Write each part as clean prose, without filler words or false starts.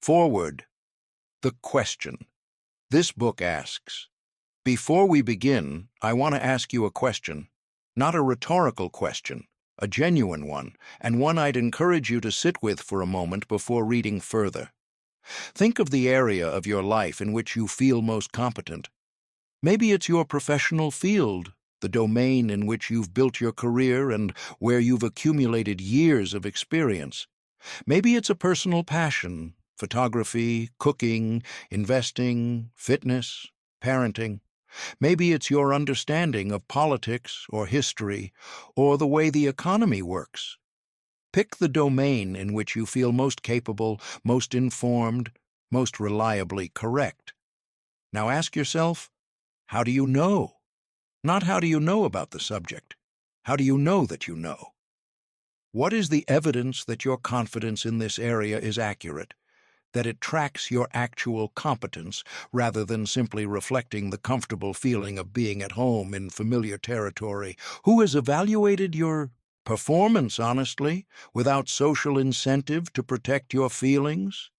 Forward. The question. This book asks, before we begin, I want to ask you a question. Not a rhetorical question, a genuine one, and one I'd encourage you to sit with for a moment before reading further. Think of the area of your life in which you feel most competent. Maybe it's your professional field, the domain in which you've built your career and where you've accumulated years of experience. Maybe it's a personal passion, photography, cooking, investing, fitness, parenting. Maybe it's your understanding of politics or history or the way the economy works. Pick the domain in which you feel most capable, most informed, most reliably correct. Now ask yourself, how do you know? Not how do you know about the subject. How do you know that you know? What is the evidence that your confidence in this area is accurate, that it tracks your actual competence rather than simply reflecting the comfortable feeling of being at home in familiar territory? Who has evaluated your performance honestly, without social incentive to protect your feelings?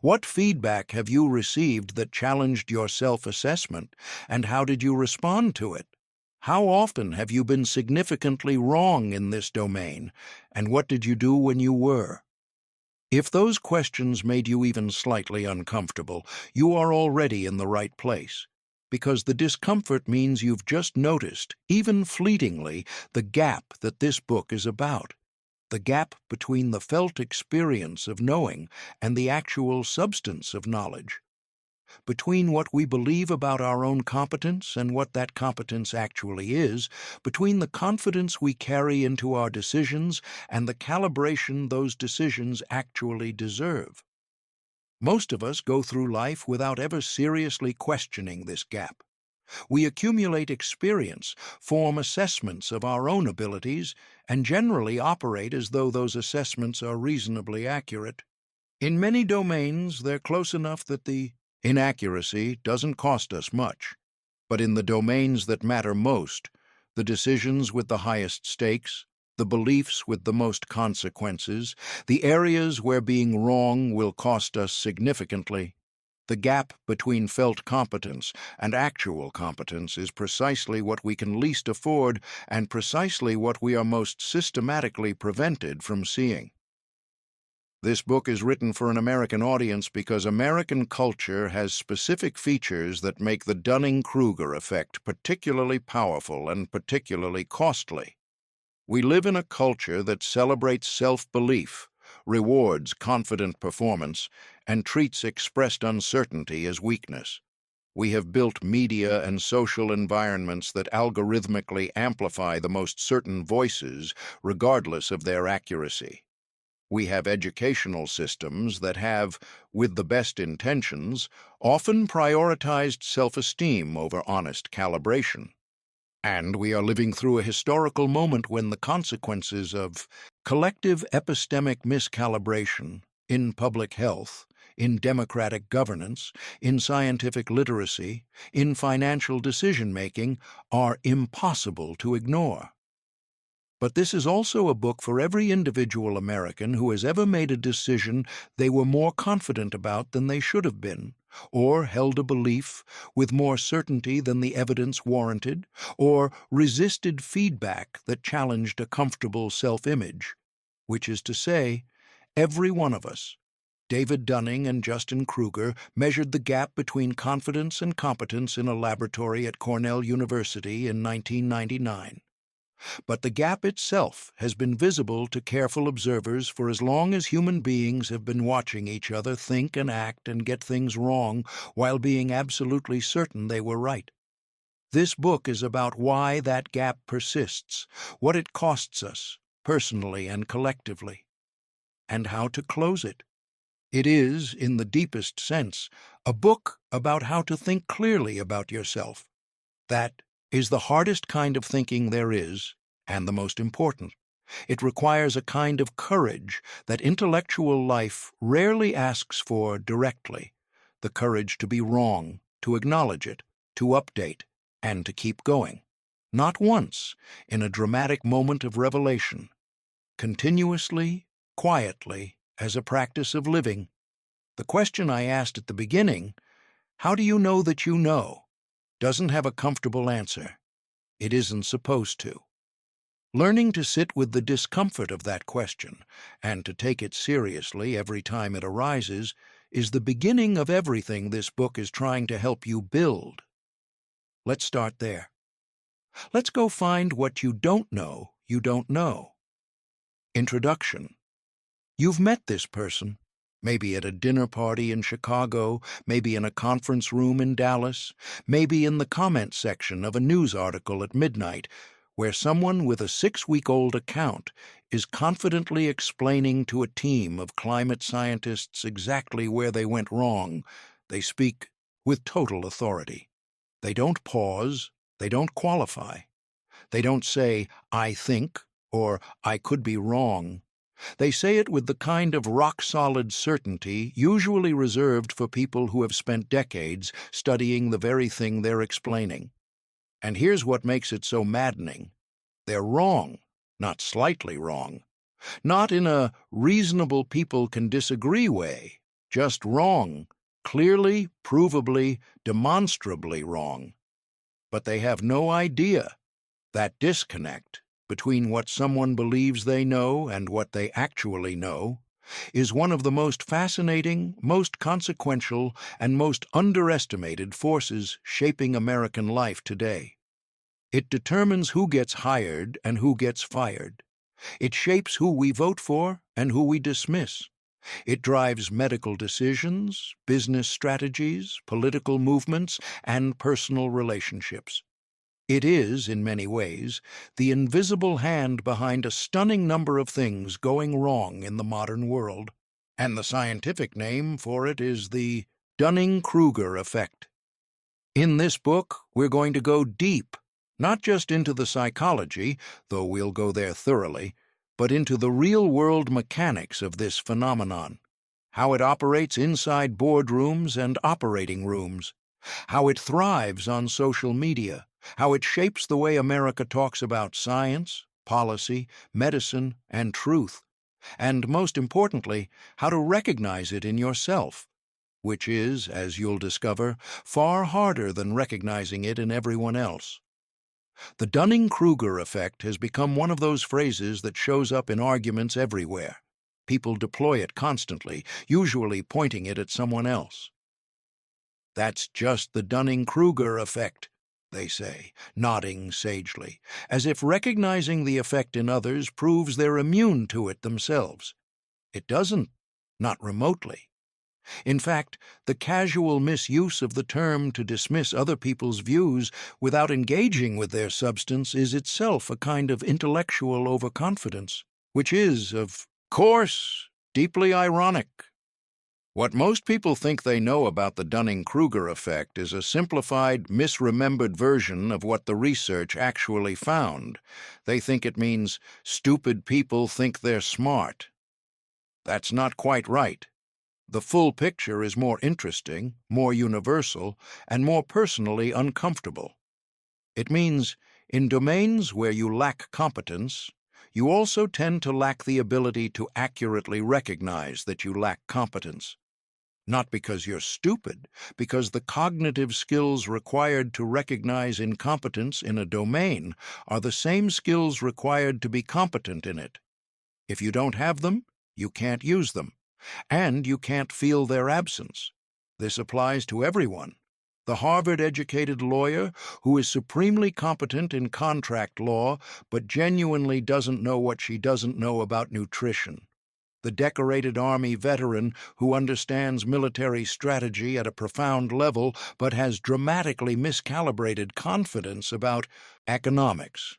What feedback have you received that challenged your self-assessment, and how did you respond to it? How often have you been significantly wrong in this domain, and what did you do when you were? If those questions made you even slightly uncomfortable, you are already in the right place, because the discomfort means you've just noticed, even fleetingly, the gap that this book is about. The gap between the felt experience of knowing and the actual substance of knowledge. Between what we believe about our own competence and what that competence actually is, between the confidence we carry into our decisions and the calibration those decisions actually deserve. Most of us go through life without ever seriously questioning this gap. We accumulate experience, form assessments of our own abilities, and generally operate as though those assessments are reasonably accurate. In many domains, they're close enough that the inaccuracy doesn't cost us much. But in the domains that matter most, the decisions with the highest stakes, the beliefs with the most consequences, the areas where being wrong will cost us significantly, the gap between felt competence and actual competence is precisely what we can least afford and precisely what we are most systematically prevented from seeing. This book is written for an American audience because American culture has specific features that make the Dunning-Kruger Effect particularly powerful and particularly costly. We live in a culture that celebrates self-belief, rewards confident performance, and treats expressed uncertainty as weakness. We have built media and social environments that algorithmically amplify the most certain voices, regardless of their accuracy. We have educational systems that have, with the best intentions, often prioritized self-esteem over honest calibration. And we are living through a historical moment when the consequences of collective epistemic miscalibration in public health, in democratic governance, in scientific literacy, in financial decision-making are impossible to ignore. But this is also a book for every individual American who has ever made a decision they were more confident about than they should have been, or held a belief with more certainty than the evidence warranted, or resisted feedback that challenged a comfortable self-image, which is to say, every one of us. David Dunning and Justin Kruger measured the gap between confidence and competence in a laboratory at Cornell University in 1999. But the gap itself has been visible to careful observers for as long as human beings have been watching each other think and act and get things wrong while being absolutely certain they were right. This book is about why that gap persists, what it costs us, personally and collectively, and how to close it. It is, in the deepest sense, a book about how to think clearly about yourself. That is the hardest kind of thinking there is, and the most important. It requires a kind of courage that intellectual life rarely asks for directly, the courage to be wrong, to acknowledge it, to update, and to keep going. Not once, in a dramatic moment of revelation. Continuously, quietly, as a practice of living. The question I asked at the beginning, how do you know that you know, doesn't have a comfortable answer. It isn't supposed to. Learning to sit with the discomfort of that question and to take it seriously every time it arises is the beginning of everything this book is trying to help you build. Let's start there. Let's go find what you don't know you don't know. Introduction. You've met this person, maybe at a dinner party in Chicago, maybe in a conference room in Dallas, maybe in the comment section of a news article at midnight, where someone with a 6-week-old account is confidently explaining to a team of climate scientists exactly where they went wrong. They speak with total authority. They don't pause. They don't qualify. They don't say, "I think," or "I could be wrong." They say it with the kind of rock-solid certainty usually reserved for people who have spent decades studying the very thing they're explaining. And here's what makes it so maddening. They're wrong, not slightly wrong. Not in a reasonable people can disagree way, just wrong, clearly, provably, demonstrably wrong. But they have no idea that disconnect between what someone believes they know and what they actually know is one of the most fascinating, most consequential, and most underestimated forces shaping American life today. It determines who gets hired and who gets fired. It shapes who we vote for and who we dismiss. It drives medical decisions, business strategies, political movements, and personal relationships. It is, in many ways, the invisible hand behind a stunning number of things going wrong in the modern world. And the scientific name for it is the Dunning-Kruger Effect. In this book, we're going to go deep, not just into the psychology, though we'll go there thoroughly, but into the real-world mechanics of this phenomenon, how it operates inside boardrooms and operating rooms, how it thrives on social media, how it shapes the way America talks about science, policy, medicine, and truth, and most importantly, how to recognize it in yourself, which is, as you'll discover, far harder than recognizing it in everyone else. The Dunning-Kruger effect has become one of those phrases that shows up in arguments everywhere. People deploy it constantly, usually pointing it at someone else. That's just the Dunning-Kruger effect, they say, nodding sagely, as if recognizing the effect in others proves they're immune to it themselves. It doesn't, not remotely. In fact, the casual misuse of the term to dismiss other people's views without engaging with their substance is itself a kind of intellectual overconfidence, which is, of course, deeply ironic. What most people think they know about the Dunning-Kruger effect is a simplified, misremembered version of what the research actually found. They think it means stupid people think they're smart. That's not quite right. The full picture is more interesting, more universal, and more personally uncomfortable. It means, in domains where you lack competence, you also tend to lack the ability to accurately recognize that you lack competence. Not because you're stupid, because the cognitive skills required to recognize incompetence in a domain are the same skills required to be competent in it. If you don't have them, you can't use them, and you can't feel their absence. This applies to everyone. The Harvard-educated lawyer who is supremely competent in contract law but genuinely doesn't know what she doesn't know about nutrition. The decorated Army veteran who understands military strategy at a profound level but has dramatically miscalibrated confidence about economics.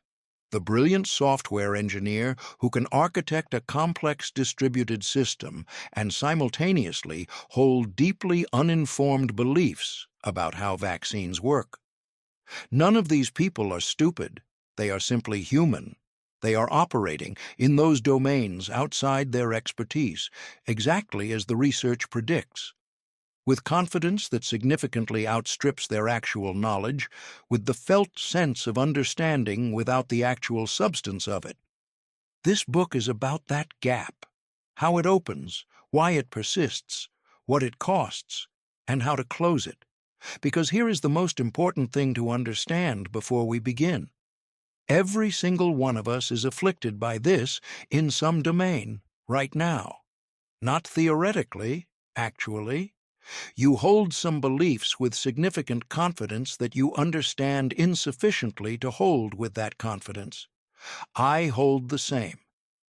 The brilliant software engineer who can architect a complex distributed system and simultaneously hold deeply uninformed beliefs about how vaccines work. None of these people are stupid. They are simply human. They are operating in those domains outside their expertise, exactly as the research predicts, with confidence that significantly outstrips their actual knowledge, with the felt sense of understanding without the actual substance of it. This book is about that gap, how it opens, why it persists, what it costs, and how to close it. Because here is the most important thing to understand before we begin. Every single one of us is afflicted by this in some domain, right now. Not theoretically, actually. You hold some beliefs with significant confidence that you understand insufficiently to hold with that confidence. I hold the same.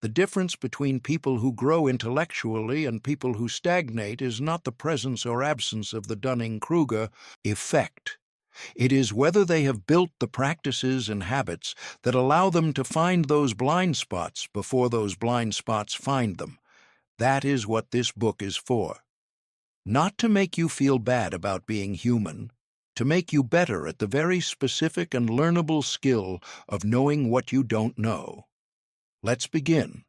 The difference between people who grow intellectually and people who stagnate is not the presence or absence of the Dunning-Kruger effect. It is whether they have built the practices and habits that allow them to find those blind spots before those blind spots find them. That is what this book is for. Not to make you feel bad about being human, to make you better at the very specific and learnable skill of knowing what you don't know. Let's begin.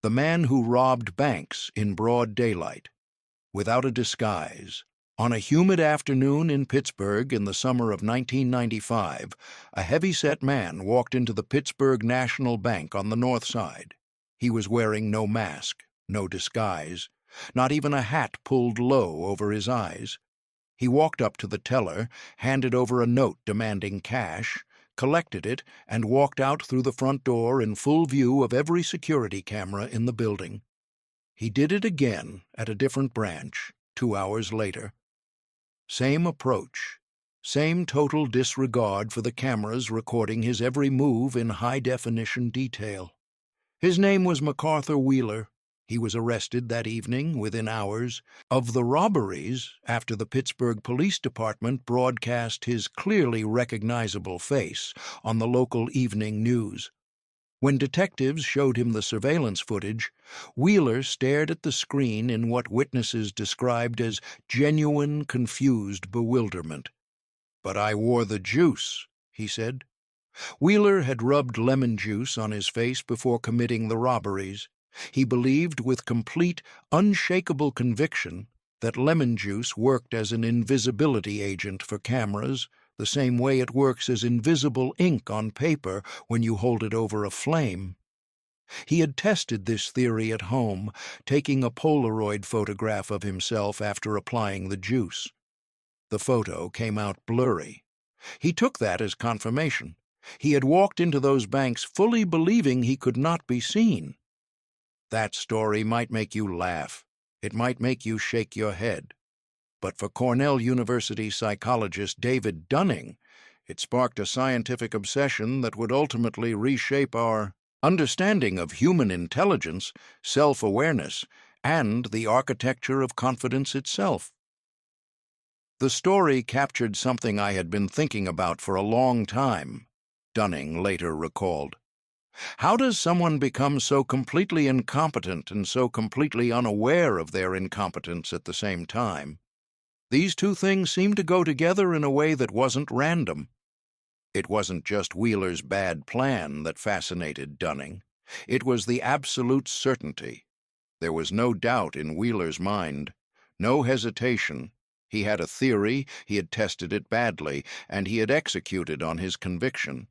The man who robbed banks in broad daylight, without a disguise. On a humid afternoon in Pittsburgh in the summer of 1995, a heavy-set man walked into the Pittsburgh National Bank on the north side. He was wearing no mask, no disguise, not even a hat pulled low over his eyes. He walked up to the teller, handed over a note demanding cash, collected it, and walked out through the front door in full view of every security camera in the building. He did it again at a different branch 2 hours later. Same approach, same total disregard for the cameras recording his every move in high-definition detail. His name was MacArthur Wheeler. He was arrested that evening within hours of the robberies after the Pittsburgh Police Department broadcast his clearly recognizable face on the local evening news. When detectives showed him the surveillance footage, Wheeler stared at the screen in what witnesses described as genuine, confused bewilderment. "But I wore the juice," he said. Wheeler had rubbed lemon juice on his face before committing the robberies. He believed with complete, unshakable conviction that lemon juice worked as an invisibility agent for cameras, the same way it works as invisible ink on paper when you hold it over a flame. He had tested this theory at home, taking a Polaroid photograph of himself after applying the juice. The photo came out blurry. He took that as confirmation. He had walked into those banks fully believing he could not be seen. That story might make you laugh. It might make you shake your head. But for Cornell University psychologist David Dunning, it sparked a scientific obsession that would ultimately reshape our understanding of human intelligence, self-awareness, and the architecture of confidence itself. The story captured something I had been thinking about for a long time, Dunning later recalled. How does someone become so completely incompetent and so completely unaware of their incompetence at the same time? These two things seemed to go together in a way that wasn't random. It wasn't just Wheeler's bad plan that fascinated Dunning. It was the absolute certainty. There was no doubt in Wheeler's mind, no hesitation. He had a theory, he had tested it badly, and he had executed on his conviction.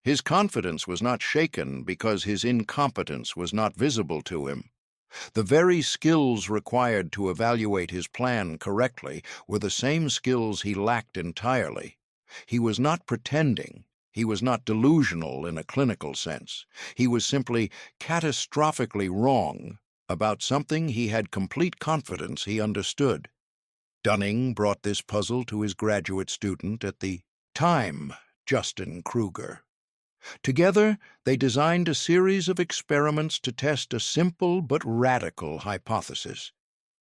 His confidence was not shaken because his incompetence was not visible to him. The very skills required to evaluate his plan correctly were the same skills he lacked entirely. He was not pretending. He was not delusional in a clinical sense. He was simply catastrophically wrong about something he had complete confidence he understood. Dunning brought this puzzle to his graduate student at the time, Justin Kruger. Together, they designed a series of experiments to test a simple but radical hypothesis,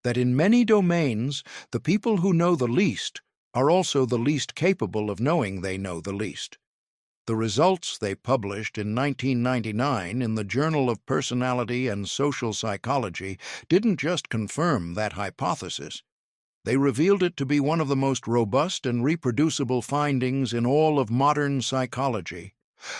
that in many domains, the people who know the least are also the least capable of knowing they know the least. The results they published in 1999 in the Journal of Personality and Social Psychology didn't just confirm that hypothesis. They revealed it to be one of the most robust and reproducible findings in all of modern psychology.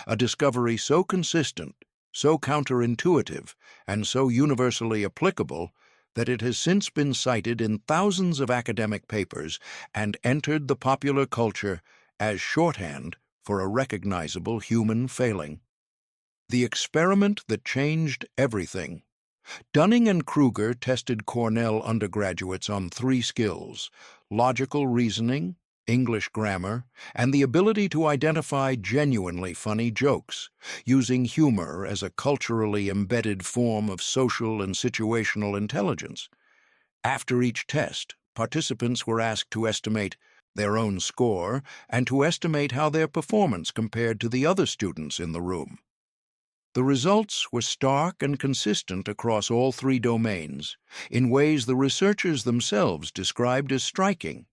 A discovery so consistent, so counterintuitive, and so universally applicable that it has since been cited in thousands of academic papers and entered the popular culture as shorthand for a recognizable human failing. The experiment that changed everything Dunning and Kruger tested Cornell undergraduates on 3 skills: logical reasoning, English grammar, and the ability to identify genuinely funny jokes, using humor as a culturally embedded form of social and situational intelligence. After each test, participants were asked to estimate their own score and to estimate how their performance compared to the other students in the room. The results were stark and consistent across all 3 domains, in ways the researchers themselves described as striking.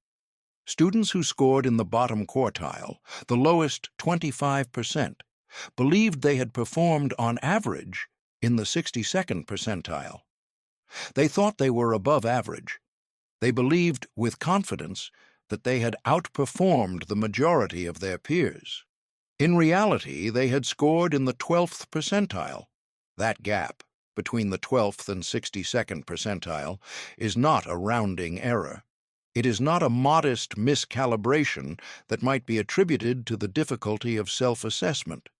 Students who scored in the bottom quartile, the lowest 25%, believed they had performed on average in the 62nd percentile. They thought they were above average. They believed with confidence that they had outperformed the majority of their peers. In reality, they had scored in the 12th percentile. That gap between the 12th and 62nd percentile is not a rounding error. It is not a modest miscalibration that might be attributed to the difficulty of self-assessment.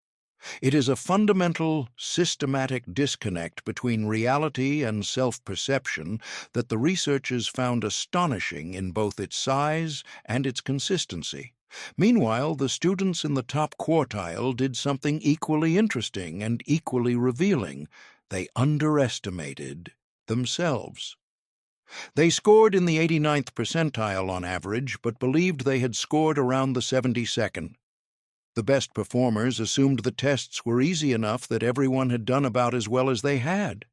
It is a fundamental, systematic disconnect between reality and self-perception that the researchers found astonishing in both its size and its consistency. Meanwhile, the students in the top quartile did something equally interesting and equally revealing. They underestimated themselves. They scored in the 89th percentile on average, but believed they had scored around the 72nd. The best performers assumed the tests were easy enough that everyone had done about as well as they had.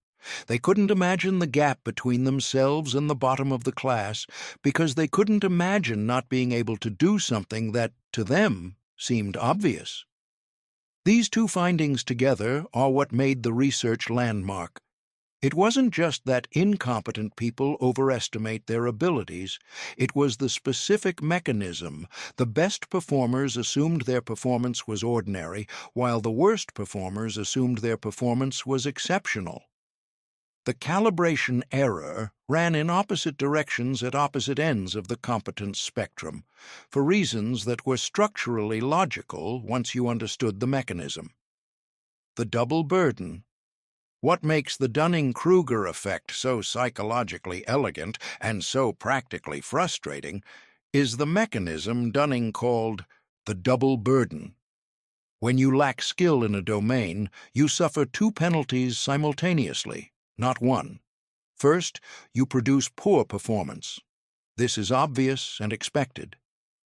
They couldn't imagine the gap between themselves and the bottom of the class because they couldn't imagine not being able to do something that, to them, seemed obvious. These 2 findings together are what made the research landmark. It wasn't just that incompetent people overestimate their abilities, it was the specific mechanism. The best performers assumed their performance was ordinary, while the worst performers assumed their performance was exceptional. The calibration error ran in opposite directions at opposite ends of the competence spectrum, for reasons that were structurally logical once you understood the mechanism. The double burden. What makes the Dunning-Kruger effect so psychologically elegant and so practically frustrating is the mechanism Dunning called the double burden. When you lack skill in a domain, you suffer 2 penalties simultaneously, not one. First, you produce poor performance. This is obvious and expected.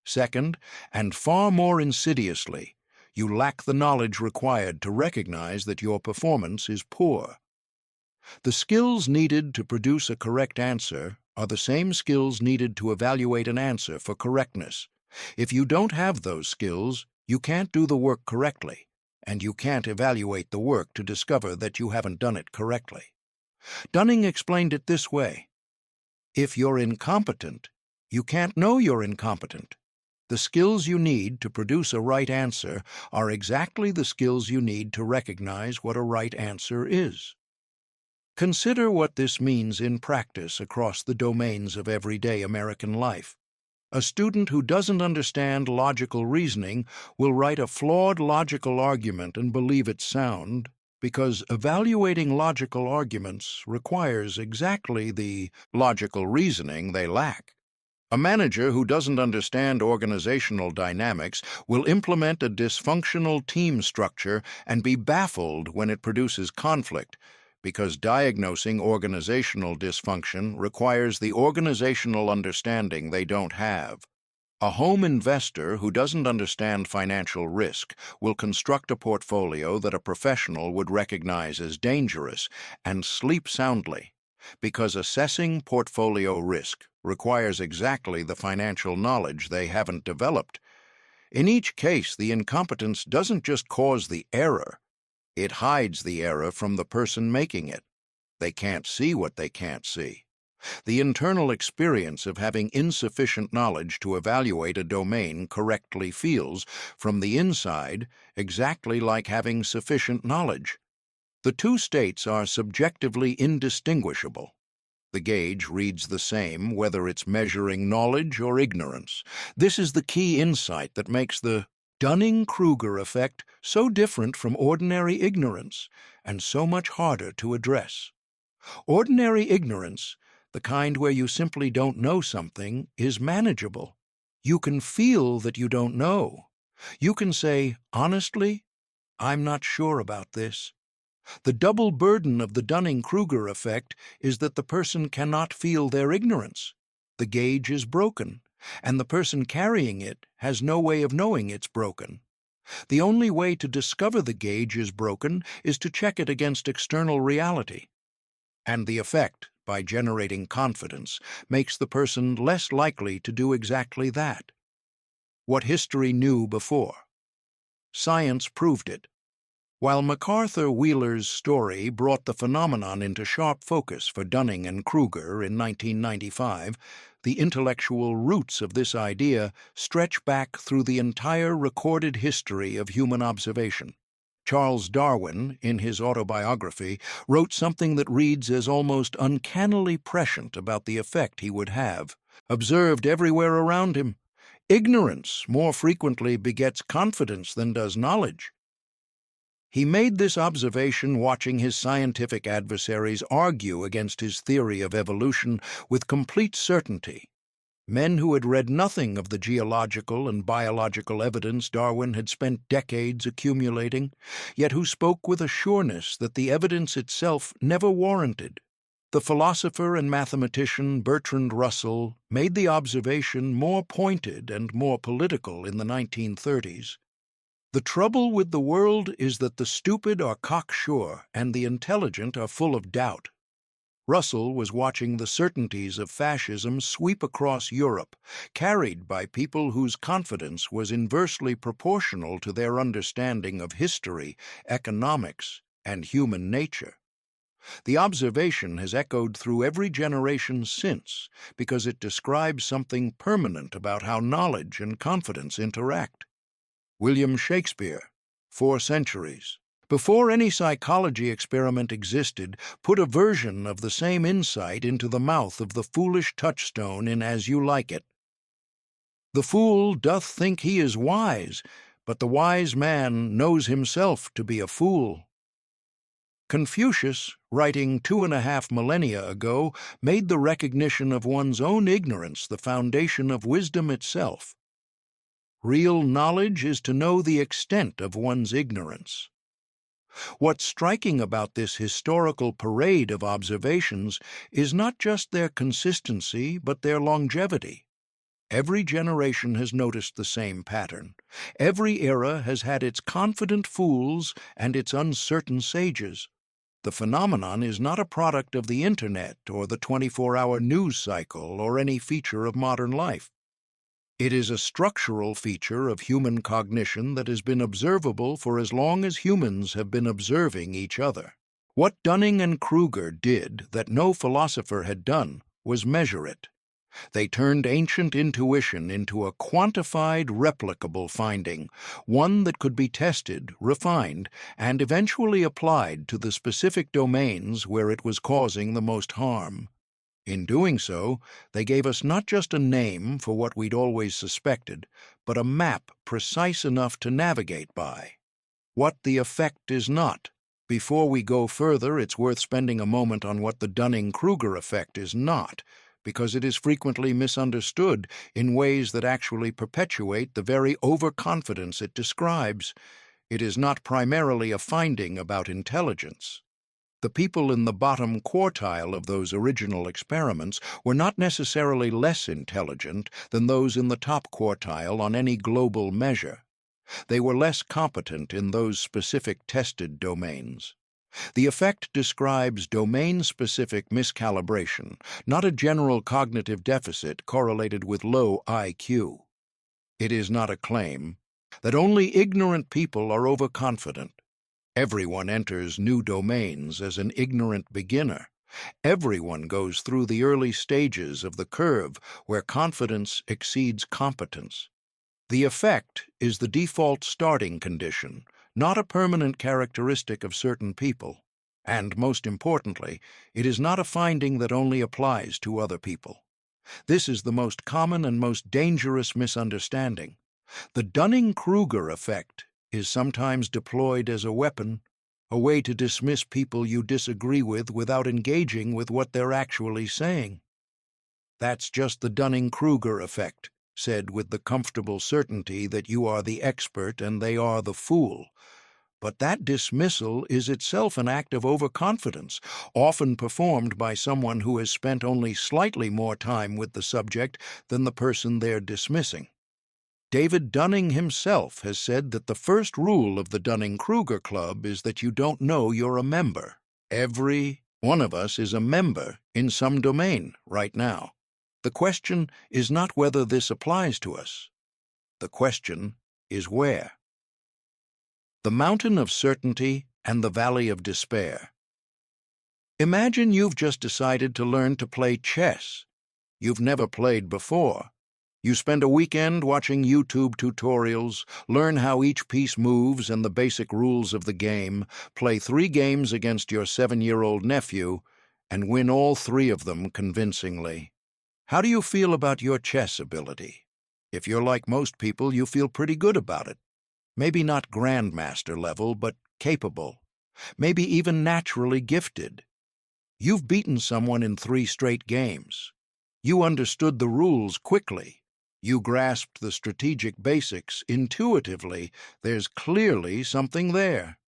Second, and far more insidiously, you lack the knowledge required to recognize that your performance is poor. The skills needed to produce a correct answer are the same skills needed to evaluate an answer for correctness. If you don't have those skills, you can't do the work correctly, and you can't evaluate the work to discover that you haven't done it correctly. Dunning explained it this way: if you're incompetent, you can't know you're incompetent. The skills you need to produce a right answer are exactly the skills you need to recognize what a right answer is. Consider what this means in practice across the domains of everyday American life. A student who doesn't understand logical reasoning will write a flawed logical argument and believe it's sound, because evaluating logical arguments requires exactly the logical reasoning they lack. A manager who doesn't understand organizational dynamics will implement a dysfunctional team structure and be baffled when it produces conflict, because diagnosing organizational dysfunction requires the organizational understanding they don't have. A home investor who doesn't understand financial risk will construct a portfolio that a professional would recognize as dangerous and sleep soundly, because assessing portfolio risk requires exactly the financial knowledge they haven't developed. In each case, the incompetence doesn't just cause the error, it hides the error from the person making it. They can't see what they can't see. The internal experience of having insufficient knowledge to evaluate a domain correctly feels, from the inside, exactly like having sufficient knowledge. The 2 states are subjectively indistinguishable. The gauge reads the same whether it's measuring knowledge or ignorance. This is the key insight that makes the Dunning-Kruger effect so different from ordinary ignorance and so much harder to address. Ordinary ignorance, the kind where you simply don't know something, is manageable. You can feel that you don't know. You can say, honestly, I'm not sure about this. The double burden of the Dunning-Kruger effect is that the person cannot feel their ignorance. The gauge is broken, and the person carrying it has no way of knowing it's broken. The only way to discover the gauge is broken is to check it against external reality. And the effect, by generating confidence, makes the person less likely to do exactly that. What history knew before. Science proved it. While MacArthur Wheeler's story brought the phenomenon into sharp focus for Dunning and Kruger in 1995, the intellectual roots of this idea stretch back through the entire recorded history of human observation. Charles Darwin, in his autobiography, wrote something that reads as almost uncannily prescient about the effect he would have, observed everywhere around him. Ignorance more frequently begets confidence than does knowledge. He made this observation watching his scientific adversaries argue against his theory of evolution with complete certainty. Men who had read nothing of the geological and biological evidence Darwin had spent decades accumulating, yet who spoke with a sureness that the evidence itself never warranted. The philosopher and mathematician Bertrand Russell made the observation more pointed and more political in the 1930s. The trouble with the world is that the stupid are cocksure and the intelligent are full of doubt. Russell was watching the certainties of fascism sweep across Europe, carried by people whose confidence was inversely proportional to their understanding of history, economics, and human nature. The observation has echoed through every generation since because it describes something permanent about how knowledge and confidence interact. William Shakespeare, 4 centuries, before any psychology experiment existed, put a version of the same insight into the mouth of the foolish touchstone in As You Like It. The fool doth think he is wise, but the wise man knows himself to be a fool. Confucius, writing 2.5 millennia ago, made the recognition of one's own ignorance the foundation of wisdom itself. Real knowledge is to know the extent of one's ignorance. What's striking about this historical parade of observations is not just their consistency, but their longevity. Every generation has noticed the same pattern. Every era has had its confident fools and its uncertain sages. The phenomenon is not a product of the internet or the 24-hour news cycle or any feature of modern life. It is a structural feature of human cognition that has been observable for as long as humans have been observing each other. What Dunning and Kruger did that no philosopher had done was measure it. They turned ancient intuition into a quantified, replicable finding, one that could be tested, refined, and eventually applied to the specific domains where it was causing the most harm. In doing so, they gave us not just a name for what we'd always suspected, but a map precise enough to navigate by. What the effect is not. Before we go further, it's worth spending a moment on what the Dunning-Kruger effect is not, because it is frequently misunderstood in ways that actually perpetuate the very overconfidence it describes. It is not primarily a finding about intelligence. The people in the bottom quartile of those original experiments were not necessarily less intelligent than those in the top quartile on any global measure. They were less competent in those specific tested domains. The effect describes domain-specific miscalibration, not a general cognitive deficit correlated with low IQ. It is not a claim that only ignorant people are overconfident. Everyone enters new domains as an ignorant beginner. Everyone goes through the early stages of the curve where confidence exceeds competence. The effect is the default starting condition, not a permanent characteristic of certain people. And, most importantly, it is not a finding that only applies to other people. This is the most common and most dangerous misunderstanding. The Dunning-Kruger effect is sometimes deployed as a weapon, a way to dismiss people you disagree with without engaging with what they're actually saying. That's just the Dunning-Kruger effect, said with the comfortable certainty that you are the expert and they are the fool. But that dismissal is itself an act of overconfidence, often performed by someone who has spent only slightly more time with the subject than the person they're dismissing. David Dunning himself has said that the first rule of the Dunning-Kruger Club is that you don't know you're a member. Every one of us is a member in some domain right now. The question is not whether this applies to us. The question is where. The mountain of certainty and the valley of despair. Imagine you've just decided to learn to play chess. You've never played before. You spend a weekend watching YouTube tutorials, learn how each piece moves and the basic rules of the game, play 3 games against your 7-year-old nephew, and win all 3 of them convincingly. How do you feel about your chess ability? If you're like most people, you feel pretty good about it. Maybe not grandmaster level, but capable. Maybe even naturally gifted. You've beaten someone in 3 straight games. You understood the rules quickly. You grasped the strategic basics intuitively. There's clearly something there.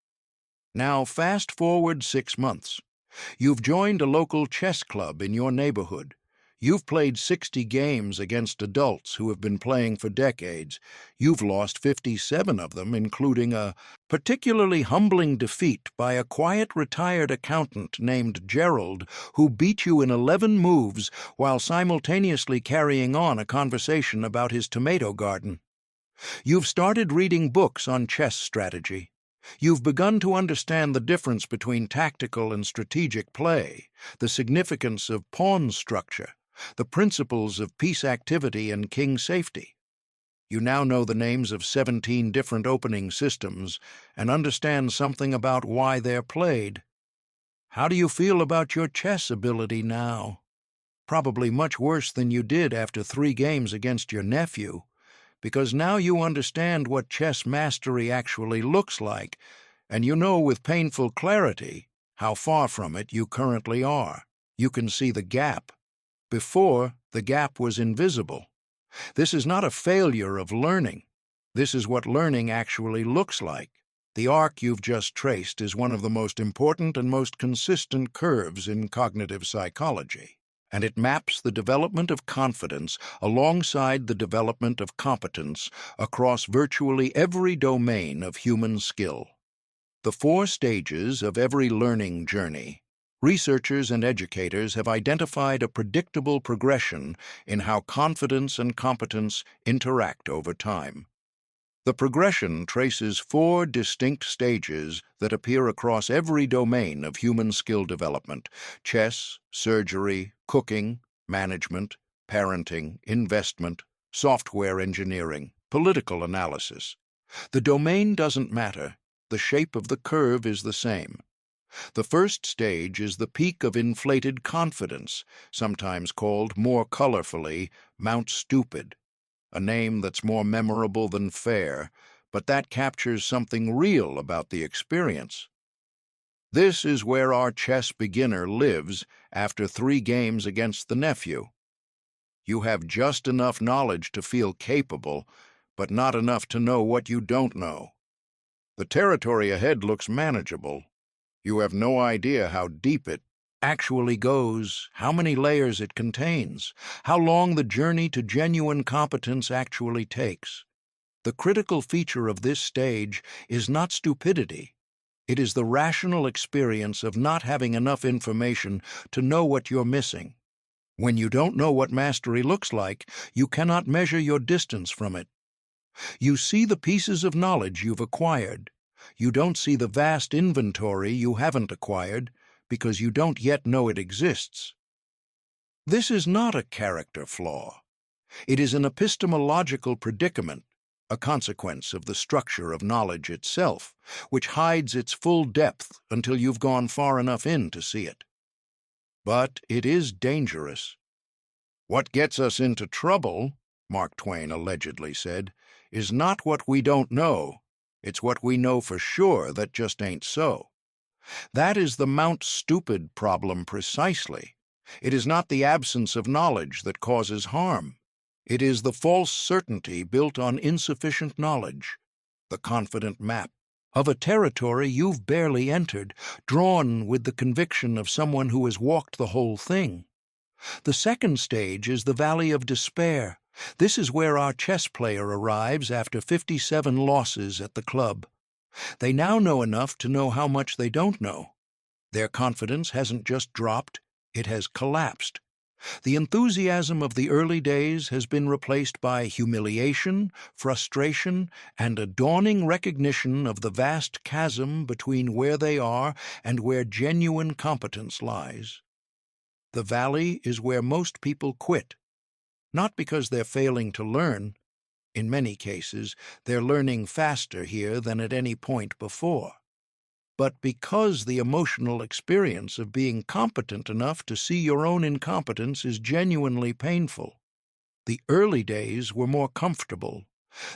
Now fast forward 6 months. You've joined a local chess club in your neighborhood. You've played 60 games against adults who have been playing for decades. You've lost 57 of them, including a particularly humbling defeat by a quiet retired accountant named Gerald, who beat you in 11 moves while simultaneously carrying on a conversation about his tomato garden. You've started reading books on chess strategy. You've begun to understand the difference between tactical and strategic play, the significance of pawn structure, the principles of piece activity and king safety. You now know the names of 17 different opening systems and understand something about why they're played. How do you feel about your chess ability now? Probably much worse than you did after 3 games against your nephew, because now you understand what chess mastery actually looks like, and you know with painful clarity how far from it you currently are. You can see the gap. Before, the gap was invisible. This is not a failure of learning. This is what learning actually looks like. The arc you've just traced is one of the most important and most consistent curves in cognitive psychology, and it maps the development of confidence alongside the development of competence across virtually every domain of human skill. The 4 stages of every learning journey. Researchers and educators have identified a predictable progression in how confidence and competence interact over time. The progression traces 4 distinct stages that appear across every domain of human skill development: chess, surgery, cooking, management, parenting, investment, software engineering, political analysis. The domain doesn't matter. The shape of the curve is the same. The first stage is the peak of inflated confidence, sometimes called, more colorfully, Mount Stupid, a name that's more memorable than fair, but that captures something real about the experience. This is where our chess beginner lives after 3 games against the nephew. You have just enough knowledge to feel capable, but not enough to know what you don't know. The territory ahead looks manageable. You have no idea how deep it actually goes, how many layers it contains, how long the journey to genuine competence actually takes. The critical feature of this stage is not stupidity. It is the rational experience of not having enough information to know what you're missing. When you don't know what mastery looks like, you cannot measure your distance from it. You see the pieces of knowledge you've acquired. You don't see the vast inventory you haven't acquired because you don't yet know it exists. This is not a character flaw. It is an epistemological predicament, a consequence of the structure of knowledge itself, which hides its full depth until you've gone far enough in to see it. But it is dangerous. What gets us into trouble, Mark Twain allegedly said, is not what we don't know. It's what we know for sure that just ain't so. That is the Mount Stupid problem precisely. It is not the absence of knowledge that causes harm. It is the false certainty built on insufficient knowledge, the confident map of a territory you've barely entered, drawn with the conviction of someone who has walked the whole thing. The second stage is the Valley of Despair. This is where our chess player arrives after 57 losses at the club. They now know enough to know how much they don't know. Their confidence hasn't just dropped, it has collapsed. The enthusiasm of the early days has been replaced by humiliation, frustration, and a dawning recognition of the vast chasm between where they are and where genuine competence lies. The valley is where most people quit, not because they're failing to learn. In many cases, they're learning faster here than at any point before, but because the emotional experience of being competent enough to see your own incompetence is genuinely painful. The early days were more comfortable.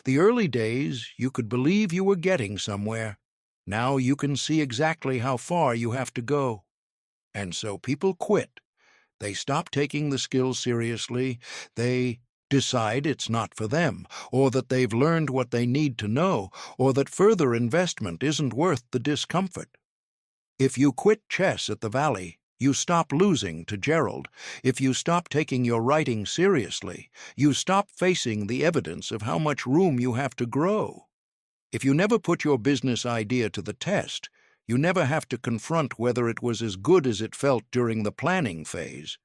The early days, you could believe you were getting somewhere. Now you can see exactly how far you have to go. And so people quit. They stop taking the skill seriously. They decide it's not for them, or that they've learned what they need to know, or that further investment isn't worth the discomfort. If you quit chess at the Valley, you stop losing to Gerald. If you stop taking your writing seriously, you stop facing the evidence of how much room you have to grow. If you never put your business idea to the test, you never have to confront whether it was as good as it felt during the planning phase.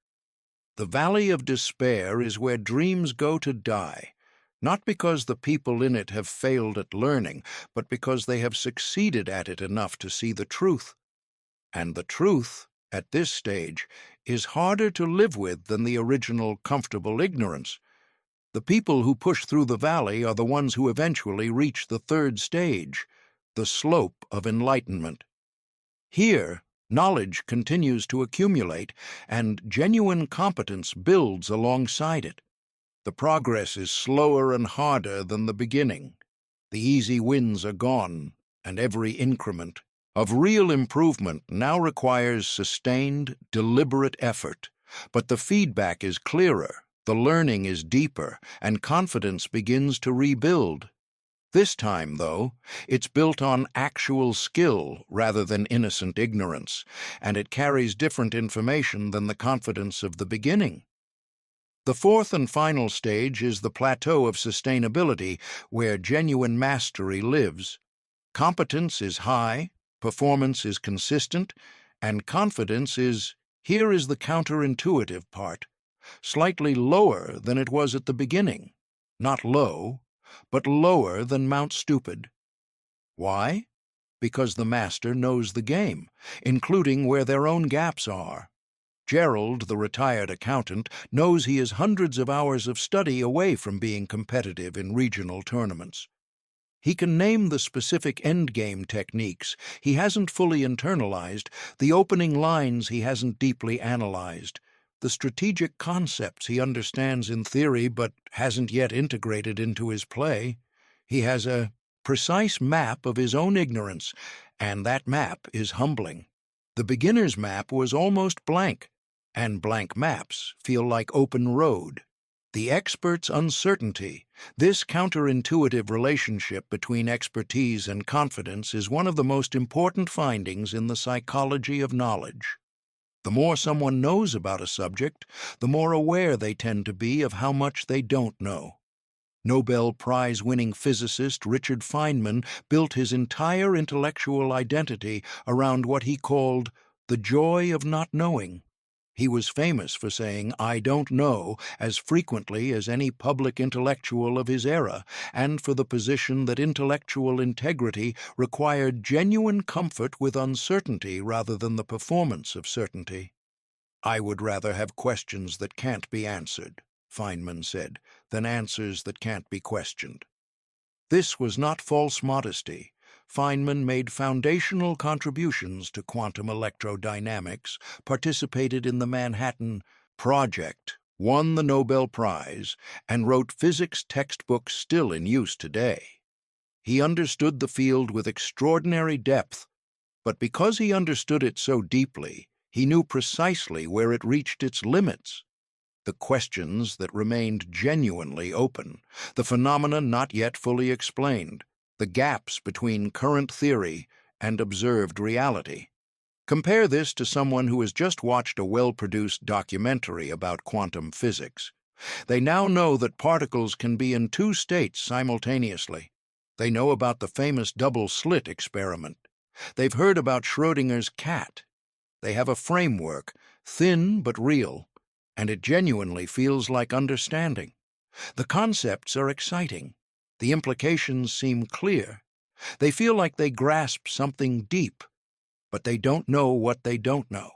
The Valley of Despair is where dreams go to die, not because the people in it have failed at learning, but because they have succeeded at it enough to see the truth. And the truth, at this stage, is harder to live with than the original comfortable ignorance. The people who push through the valley are the ones who eventually reach the third stage, the slope of enlightenment. Here, knowledge continues to accumulate, and genuine competence builds alongside it. The progress is slower and harder than the beginning. The easy wins are gone, and every increment of real improvement now requires sustained, deliberate effort. But the feedback is clearer, the learning is deeper, and confidence begins to rebuild. This time, though, it's built on actual skill rather than innocent ignorance, and it carries different information than the confidence of the beginning. The fourth and final stage is the plateau of sustainability, where genuine mastery lives. Competence is high, performance is consistent, and confidence is, here is the counterintuitive part, slightly lower than it was at the beginning. Not low, but lower than Mount Stupid. Why? Because the master knows the game, including where their own gaps are. Gerald, the retired accountant, knows he is hundreds of hours of study away from being competitive in regional tournaments. He can name the specific endgame techniques he hasn't fully internalized, the opening lines he hasn't deeply analyzed, the strategic concepts he understands in theory but hasn't yet integrated into his play. He has a precise map of his own ignorance, and that map is humbling. The beginner's map was almost blank, and blank maps feel like open road. The expert's uncertainty, this counterintuitive relationship between expertise and confidence, is one of the most important findings in the psychology of knowledge. The more someone knows about a subject, the more aware they tend to be of how much they don't know. Nobel Prize-winning physicist Richard Feynman built his entire intellectual identity around what he called the joy of not knowing. He was famous for saying, "I don't know," as frequently as any public intellectual of his era, and for the position that intellectual integrity required genuine comfort with uncertainty rather than the performance of certainty. "I would rather have questions that can't be answered," Feynman said, "than answers that can't be questioned." This was not false modesty. Feynman made foundational contributions to quantum electrodynamics, participated in the Manhattan Project, won the Nobel Prize, and wrote physics textbooks still in use today. He understood the field with extraordinary depth, But because he understood it so deeply, he knew precisely where it reached its limits. The questions that remained genuinely open, the phenomena not yet fully explained, the gaps between current theory and observed reality. Compare this to someone who has just watched a well-produced documentary about quantum physics. They now know that particles can be in two states simultaneously. They know about the famous double-slit experiment. They've heard about Schrödinger's cat. They have a framework, thin but real, and it genuinely feels like understanding. The concepts are exciting. The implications seem clear. They feel like they grasp something deep, but they don't know what they don't know.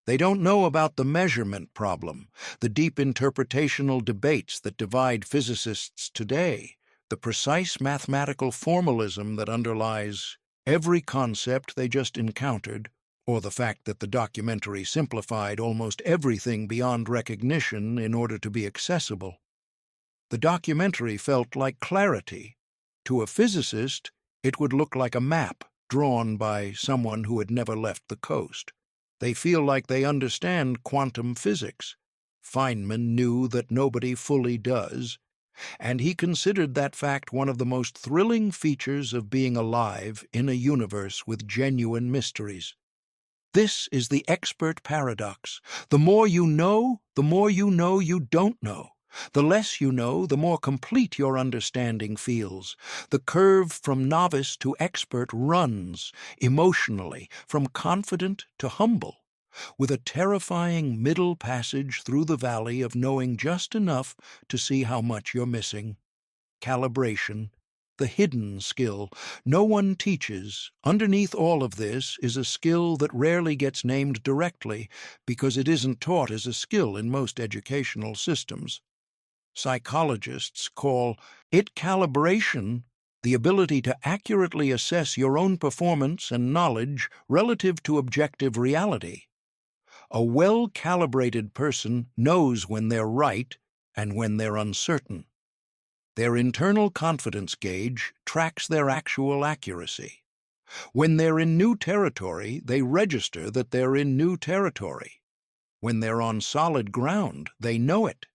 They don't know about the measurement problem, the deep interpretational debates that divide physicists today, the precise mathematical formalism that underlies every concept they just encountered, or the fact that the documentary simplified almost everything beyond recognition in order to be accessible. The documentary felt like clarity. To a physicist, it would look like a map drawn by someone who had never left the coast. They feel like they understand quantum physics. Feynman knew that nobody fully does, and he considered that fact one of the most thrilling features of being alive in a universe with genuine mysteries. This is the expert paradox. The more you know you don't know. The less you know, the more complete your understanding feels. The curve from novice to expert runs, emotionally, from confident to humble, with a terrifying middle passage through the valley of knowing just enough to see how much you're missing. Calibration, the hidden skill no one teaches. Underneath all of this is a skill that rarely gets named directly because it isn't taught as a skill in most educational systems. Psychologists call it calibration, the ability to accurately assess your own performance and knowledge relative to objective reality. A well-calibrated person knows when they're right and when they're uncertain. Their internal confidence gauge tracks their actual accuracy. When they're in new territory, they register that they're in new territory. When they're on solid ground, they know it.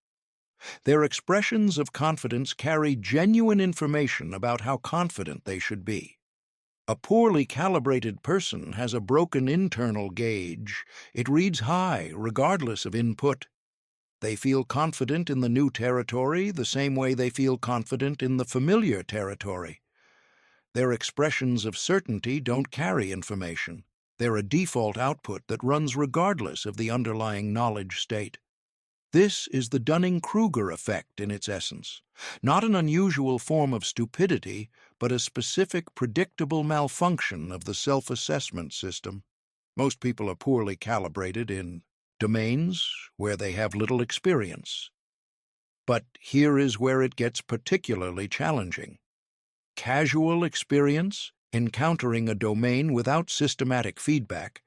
Their expressions of confidence carry genuine information about how confident they should be. A poorly calibrated person has a broken internal gauge. It reads high, regardless of input. They feel confident in the new territory the same way they feel confident in the familiar territory. Their expressions of certainty don't carry information. They're a default output that runs regardless of the underlying knowledge state. This is the Dunning-Kruger Effect in its essence, not an unusual form of stupidity, but a specific, predictable malfunction of the self-assessment system. Most people are poorly calibrated in domains where they have little experience. But here is where it gets particularly challenging. Casual experience, encountering a domain without systematic feedback,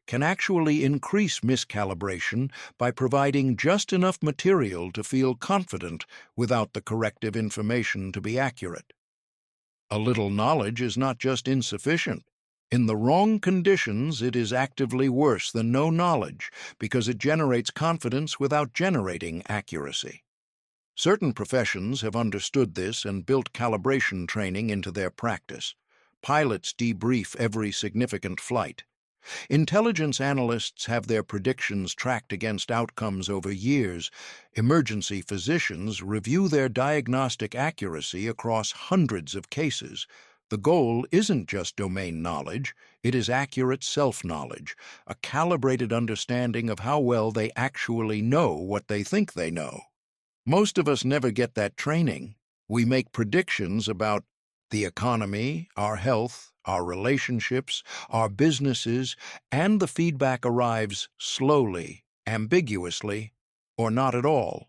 can actually increase miscalibration by providing just enough material to feel confident without the corrective information to be accurate. A little knowledge is not just insufficient. In the wrong conditions, it is actively worse than no knowledge because it generates confidence without generating accuracy. Certain professions have understood this and built calibration training into their practice. Pilots debrief every significant flight. Intelligence analysts have their predictions tracked against outcomes over years. Emergency physicians review their diagnostic accuracy across hundreds of cases. The goal isn't just domain knowledge, it is accurate self-knowledge, a calibrated understanding of how well they actually know what they think they know. Most of us never get that training. We make predictions about the economy, our health, our relationships, our businesses, and the feedback arrives slowly, ambiguously, or not at all.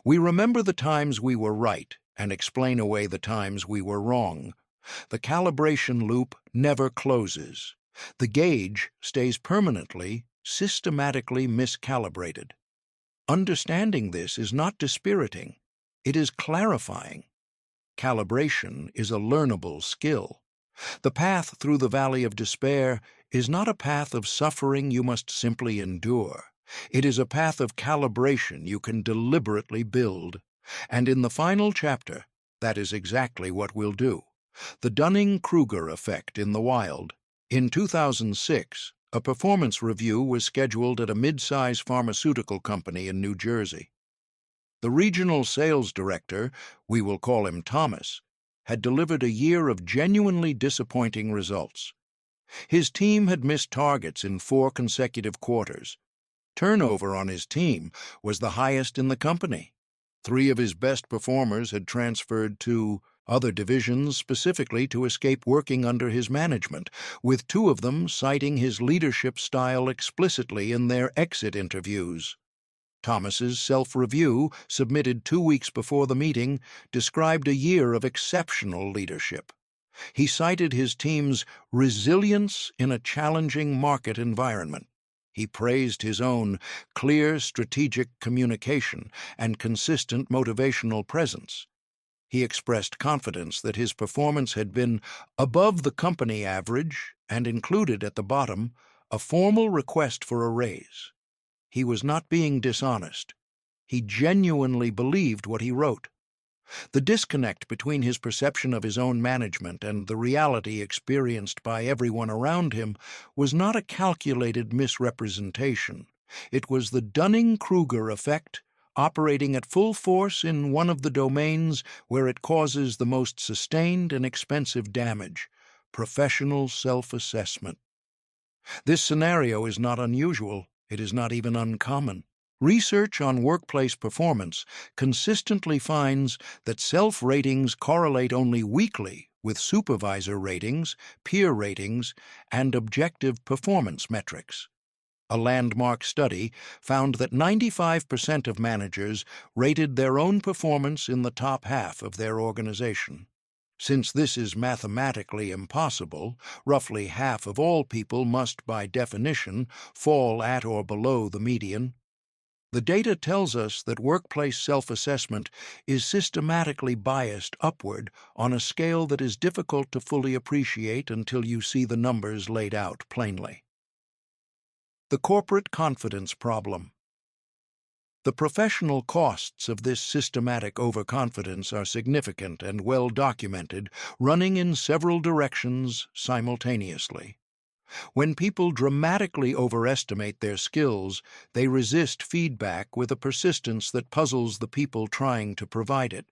We remember the times we were right and explain away the times we were wrong. The calibration loop never closes. The gauge stays permanently, systematically miscalibrated. Understanding this is not dispiriting. It is clarifying. Calibration is a learnable skill. The path through the valley of despair is not a path of suffering you must simply endure. It is a path of calibration you can deliberately build. And in the final chapter, that is exactly what we'll do. The Dunning-Kruger Effect in the Wild. In 2006, a performance review was scheduled at a mid-size pharmaceutical company in New Jersey. The regional sales director, we will call him Thomas, had delivered a year of genuinely disappointing results. His team had missed targets in 4 consecutive quarters. Turnover on his team was the highest in the company. 3 of his best performers had transferred to other divisions specifically to escape working under his management, with 2 of them citing his leadership style explicitly in their exit interviews. Thomas's self-review, submitted 2 weeks before the meeting, described a year of exceptional leadership. He cited his team's resilience in a challenging market environment. He praised his own clear strategic communication and consistent motivational presence. He expressed confidence that his performance had been above the company average and included at the bottom a formal request for a raise. He was not being dishonest. He genuinely believed what he wrote. The disconnect between his perception of his own management and the reality experienced by everyone around him was not a calculated misrepresentation. It was the Dunning-Kruger effect operating at full force in one of the domains where it causes the most sustained and expensive damage: professional self-assessment. This scenario is not unusual. It is not even uncommon. Research on workplace performance consistently finds that self-ratings correlate only weakly with supervisor ratings, peer ratings, and objective performance metrics. A landmark study found that 95% of managers rated their own performance in the top half of their organization. Since this is mathematically impossible, roughly half of all people must, by definition, fall at or below the median. The data tells us that workplace self-assessment is systematically biased upward on a scale that is difficult to fully appreciate until you see the numbers laid out plainly. The corporate confidence problem. The professional costs of this systematic overconfidence are significant and well documented, running in several directions simultaneously. When people dramatically overestimate their skills, they resist feedback with a persistence that puzzles the people trying to provide it.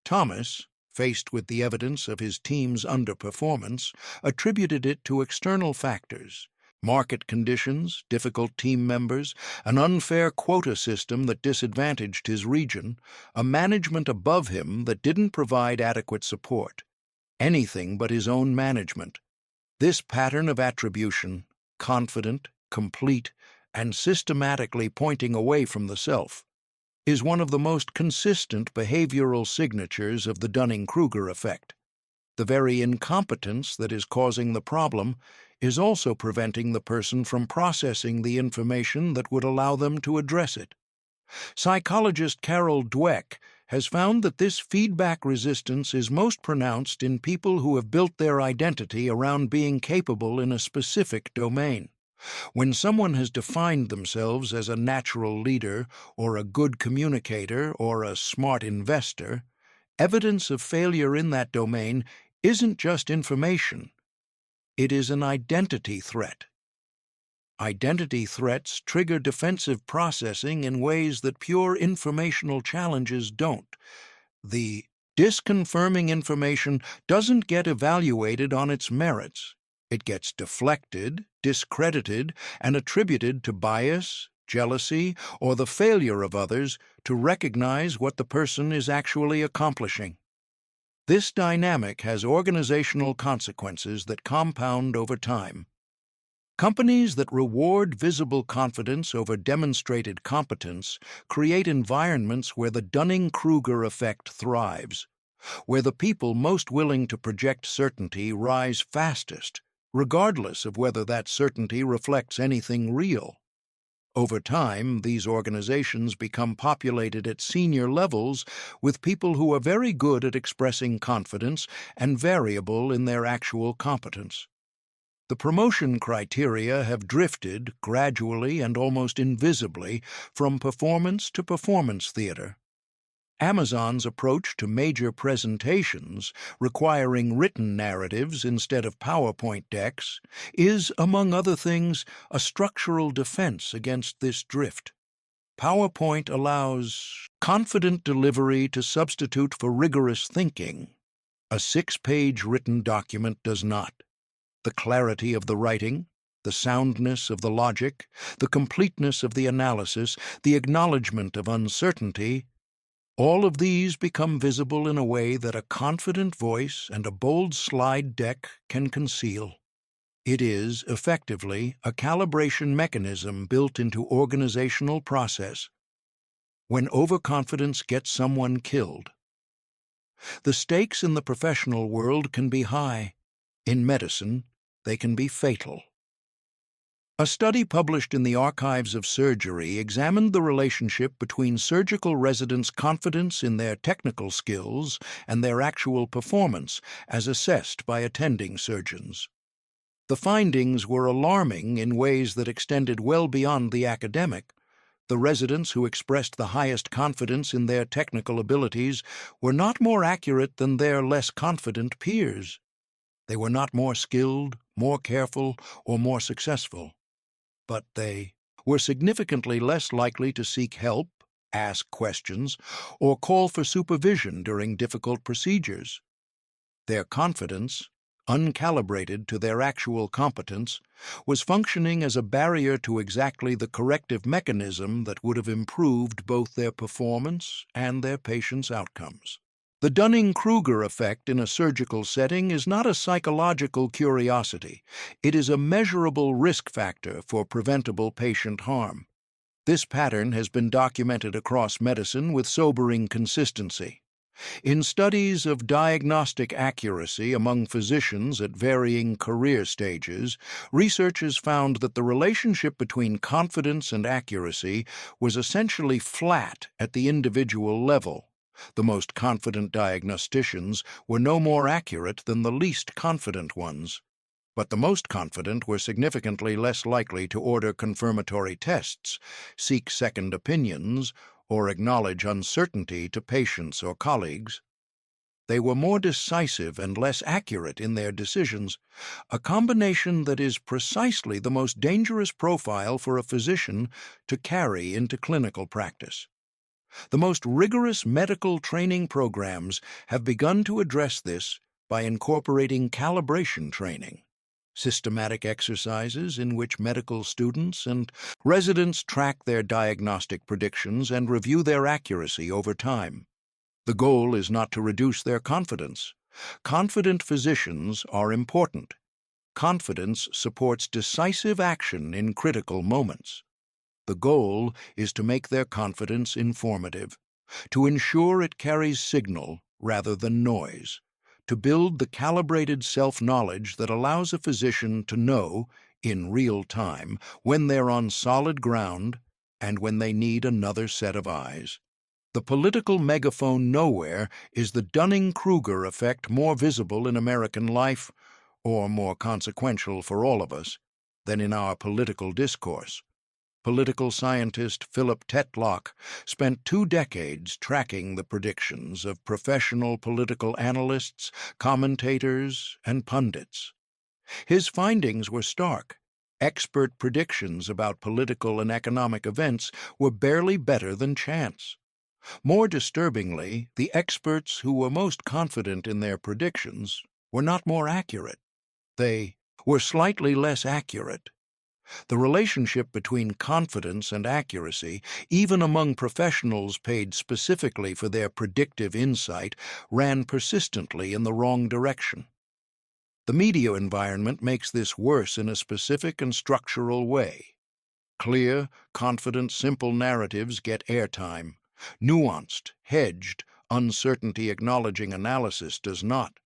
Thomas, faced with the evidence of his team's underperformance, attributed it to external factors: market conditions, difficult team members, an unfair quota system that disadvantaged his region, a management above him that didn't provide adequate support. Anything but his own management. This pattern of attribution, confident, complete, and systematically pointing away from the self, is one of the most consistent behavioral signatures of the Dunning-Kruger effect. The very incompetence that is causing the problem is also preventing the person from processing the information that would allow them to address it. Psychologist Carol Dweck has found that this feedback resistance is most pronounced in people who have built their identity around being capable in a specific domain. When someone has defined themselves as a natural leader, or a good communicator, or a smart investor, evidence of failure in that domain isn't just information. It is an identity threat. Identity threats trigger defensive processing in ways that pure informational challenges don't. The disconfirming information doesn't get evaluated on its merits. It gets deflected, discredited, and attributed to bias, jealousy, or the failure of others to recognize what the person is actually accomplishing. This dynamic has organizational consequences that compound over time. Companies that reward visible confidence over demonstrated competence create environments where the Dunning-Kruger effect thrives, where the people most willing to project certainty rise fastest, regardless of whether that certainty reflects anything real. Over time, these organizations become populated at senior levels with people who are very good at expressing confidence and variable in their actual competence. The promotion criteria have drifted gradually and almost invisibly from performance to performance theater. Amazon's approach to major presentations, requiring written narratives instead of PowerPoint decks, is, among other things, a structural defense against this drift. PowerPoint allows confident delivery to substitute for rigorous thinking. A 6-page written document does not. The clarity of the writing, the soundness of the logic, the completeness of the analysis, the acknowledgement of uncertainty, all of these become visible in a way that a confident voice and a bold slide deck can conceal. It is, effectively, a calibration mechanism built into organizational process. When overconfidence gets someone killed, the stakes in the professional world can be high. In medicine, they can be fatal. A study published in the Archives of Surgery examined the relationship between surgical residents' confidence in their technical skills and their actual performance as assessed by attending surgeons. The findings were alarming in ways that extended well beyond the academic. The residents who expressed the highest confidence in their technical abilities were not more accurate than their less confident peers. They were not more skilled, more careful, or more successful. But they were significantly less likely to seek help, ask questions, or call for supervision during difficult procedures. Their confidence, uncalibrated to their actual competence, was functioning as a barrier to exactly the corrective mechanism that would have improved both their performance and their patients' outcomes. The Dunning-Kruger effect in a surgical setting is not a psychological curiosity. It is a measurable risk factor for preventable patient harm. This pattern has been documented across medicine with sobering consistency. In studies of diagnostic accuracy among physicians at varying career stages, researchers found that the relationship between confidence and accuracy was essentially flat at the individual level. The most confident diagnosticians were no more accurate than the least confident ones, but the most confident were significantly less likely to order confirmatory tests, seek second opinions, or acknowledge uncertainty to patients or colleagues. They were more decisive and less accurate in their decisions, a combination that is precisely the most dangerous profile for a physician to carry into clinical practice. The most rigorous medical training programs have begun to address this by incorporating calibration training, systematic exercises in which medical students and residents track their diagnostic predictions and review their accuracy over time. The goal is not to reduce their confidence. Confident physicians are important. Confidence supports decisive action in critical moments. The goal is to make their confidence informative, to ensure it carries signal rather than noise, to build the calibrated self-knowledge that allows a physician to know, in real time, when they're on solid ground and when they need another set of eyes. The political megaphone nowhere is the Dunning-Kruger effect more visible in American life, or more consequential for all of us, than in our political discourse. Political scientist Philip Tetlock spent 2 decades tracking the predictions of professional political analysts, commentators, and pundits. His findings were stark. Expert predictions about political and economic events were barely better than chance. More disturbingly, the experts who were most confident in their predictions were not more accurate. They were slightly less accurate. The relationship between confidence and accuracy, even among professionals paid specifically for their predictive insight, ran persistently in the wrong direction. The media environment makes this worse in a specific and structural way. Clear, confident, simple narratives get airtime. Nuanced, hedged, uncertainty-acknowledging analysis does not.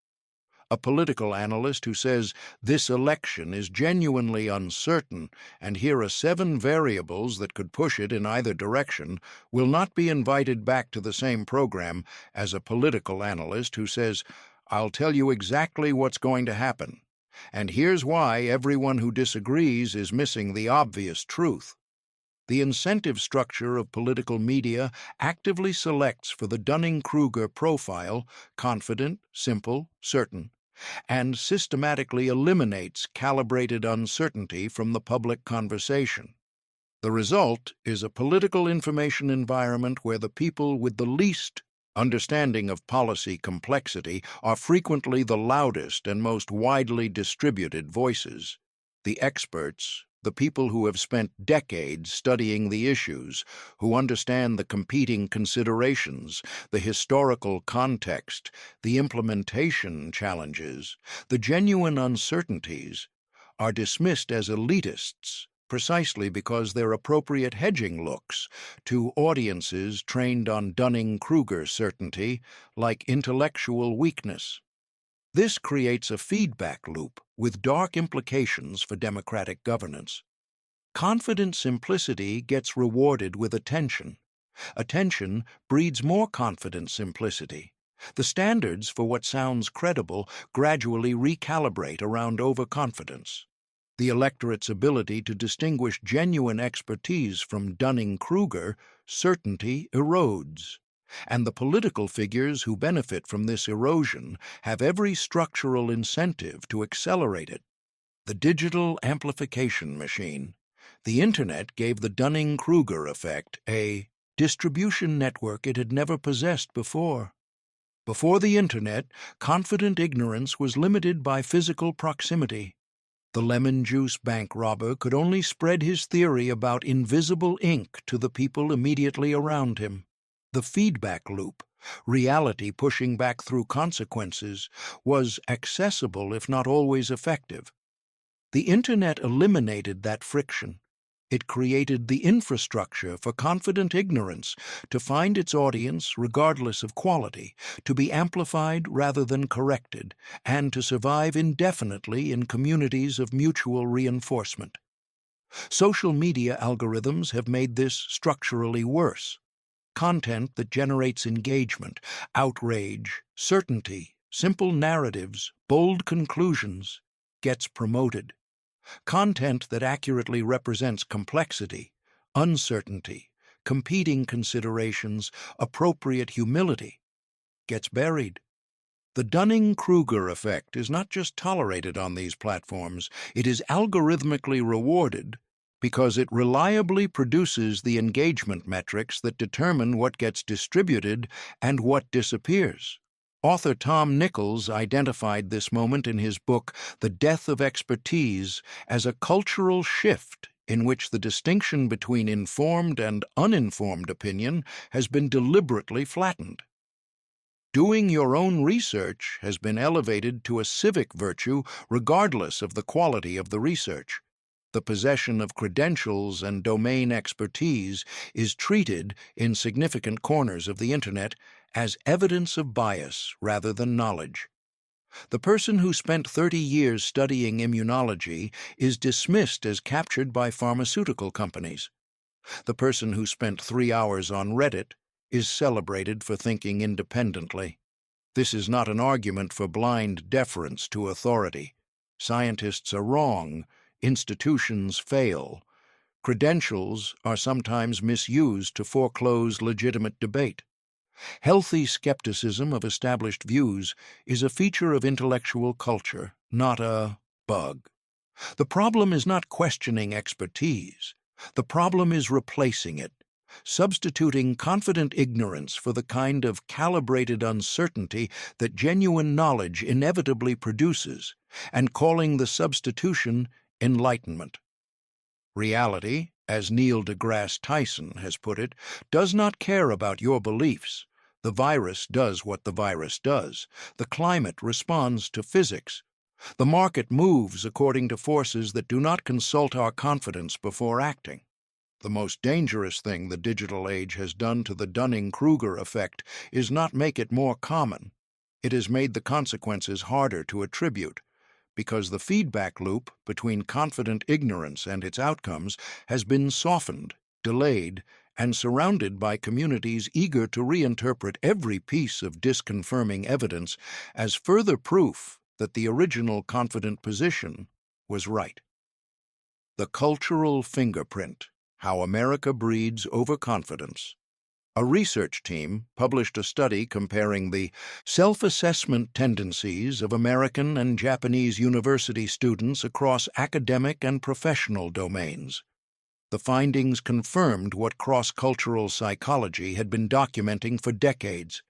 A political analyst who says this election is genuinely uncertain and here are 7 variables that could push it in either direction will not be invited back to the same program as a political analyst who says, I'll tell you exactly what's going to happen. And here's why everyone who disagrees is missing the obvious truth. The incentive structure of political media actively selects for the Dunning-Kruger profile, confident, simple, certain, and systematically eliminates calibrated uncertainty from the public conversation. The result is a political information environment where the people with the least understanding of policy complexity are frequently the loudest and most widely distributed voices. The experts, the people who have spent decades studying the issues, who understand the competing considerations, the historical context, the implementation challenges, the genuine uncertainties, are dismissed as elitists precisely because they're appropriate hedging looks to audiences trained on Dunning-Kruger certainty like intellectual weakness. This creates a feedback loop with dark implications for democratic governance. Confident simplicity gets rewarded with attention. Attention breeds more confident simplicity. The standards for what sounds credible gradually recalibrate around overconfidence. The electorate's ability to distinguish genuine expertise from Dunning-Kruger certainty erodes. And the political figures who benefit from this erosion have every structural incentive to accelerate it. The digital amplification machine. The Internet gave the Dunning-Kruger effect a distribution network it had never possessed before. Before the Internet, confident ignorance was limited by physical proximity. The lemon juice bank robber could only spread his theory about invisible ink to the people immediately around him. The feedback loop, reality pushing back through consequences, was accessible if not always effective. The Internet eliminated that friction. It created the infrastructure for confident ignorance to find its audience regardless of quality, to be amplified rather than corrected, and to survive indefinitely in communities of mutual reinforcement. Social media algorithms have made this structurally worse. Content that generates engagement, outrage, certainty, simple narratives, bold conclusions, gets promoted. Content that accurately represents complexity, uncertainty, competing considerations, appropriate humility, gets buried. The Dunning-Kruger effect is not just tolerated on these platforms, it is algorithmically rewarded because it reliably produces the engagement metrics that determine what gets distributed and what disappears. Author Tom Nichols identified this moment in his book, The Death of Expertise, as a cultural shift in which the distinction between informed and uninformed opinion has been deliberately flattened. Doing your own research has been elevated to a civic virtue regardless of the quality of the research. The possession of credentials and domain expertise is treated in significant corners of the Internet as evidence of bias rather than knowledge. The person who spent 30 years studying immunology is dismissed as captured by pharmaceutical companies. The person who spent 3 hours on Reddit is celebrated for thinking independently. This is not an argument for blind deference to authority. Scientists are wrong. Institutions fail. Credentials are sometimes misused to foreclose legitimate debate. Healthy skepticism of established views is a feature of intellectual culture, not a bug. The problem is not questioning expertise. The problem is replacing it, substituting confident ignorance for the kind of calibrated uncertainty that genuine knowledge inevitably produces, and calling the substitution enlightenment. Reality, as Neil deGrasse Tyson has put it, does not care about your beliefs. The virus does what the virus does. The climate responds to physics. The market moves according to forces that do not consult our confidence before acting. The most dangerous thing the digital age has done to the Dunning-Kruger effect is not make it more common. It has made the consequences harder to attribute, because the feedback loop between confident ignorance and its outcomes has been softened, delayed, and surrounded by communities eager to reinterpret every piece of disconfirming evidence as further proof that the original confident position was right. The Cultural Fingerprint: How America Breeds Overconfidence. A research team published a study comparing the self-assessment tendencies of American and Japanese university students across academic and professional domains. The findings confirmed what cross-cultural psychology had been documenting for decades.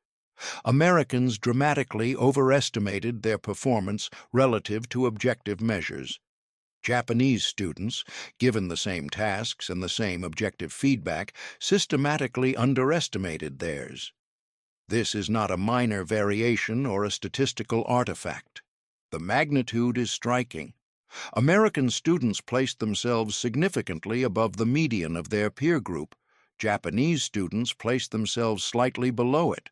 Americans dramatically overestimated their performance relative to objective measures. Japanese students, given the same tasks and the same objective feedback, systematically underestimated theirs. This is not a minor variation or a statistical artifact. The magnitude is striking. American students placed themselves significantly above the median of their peer group. Japanese students placed themselves slightly below it.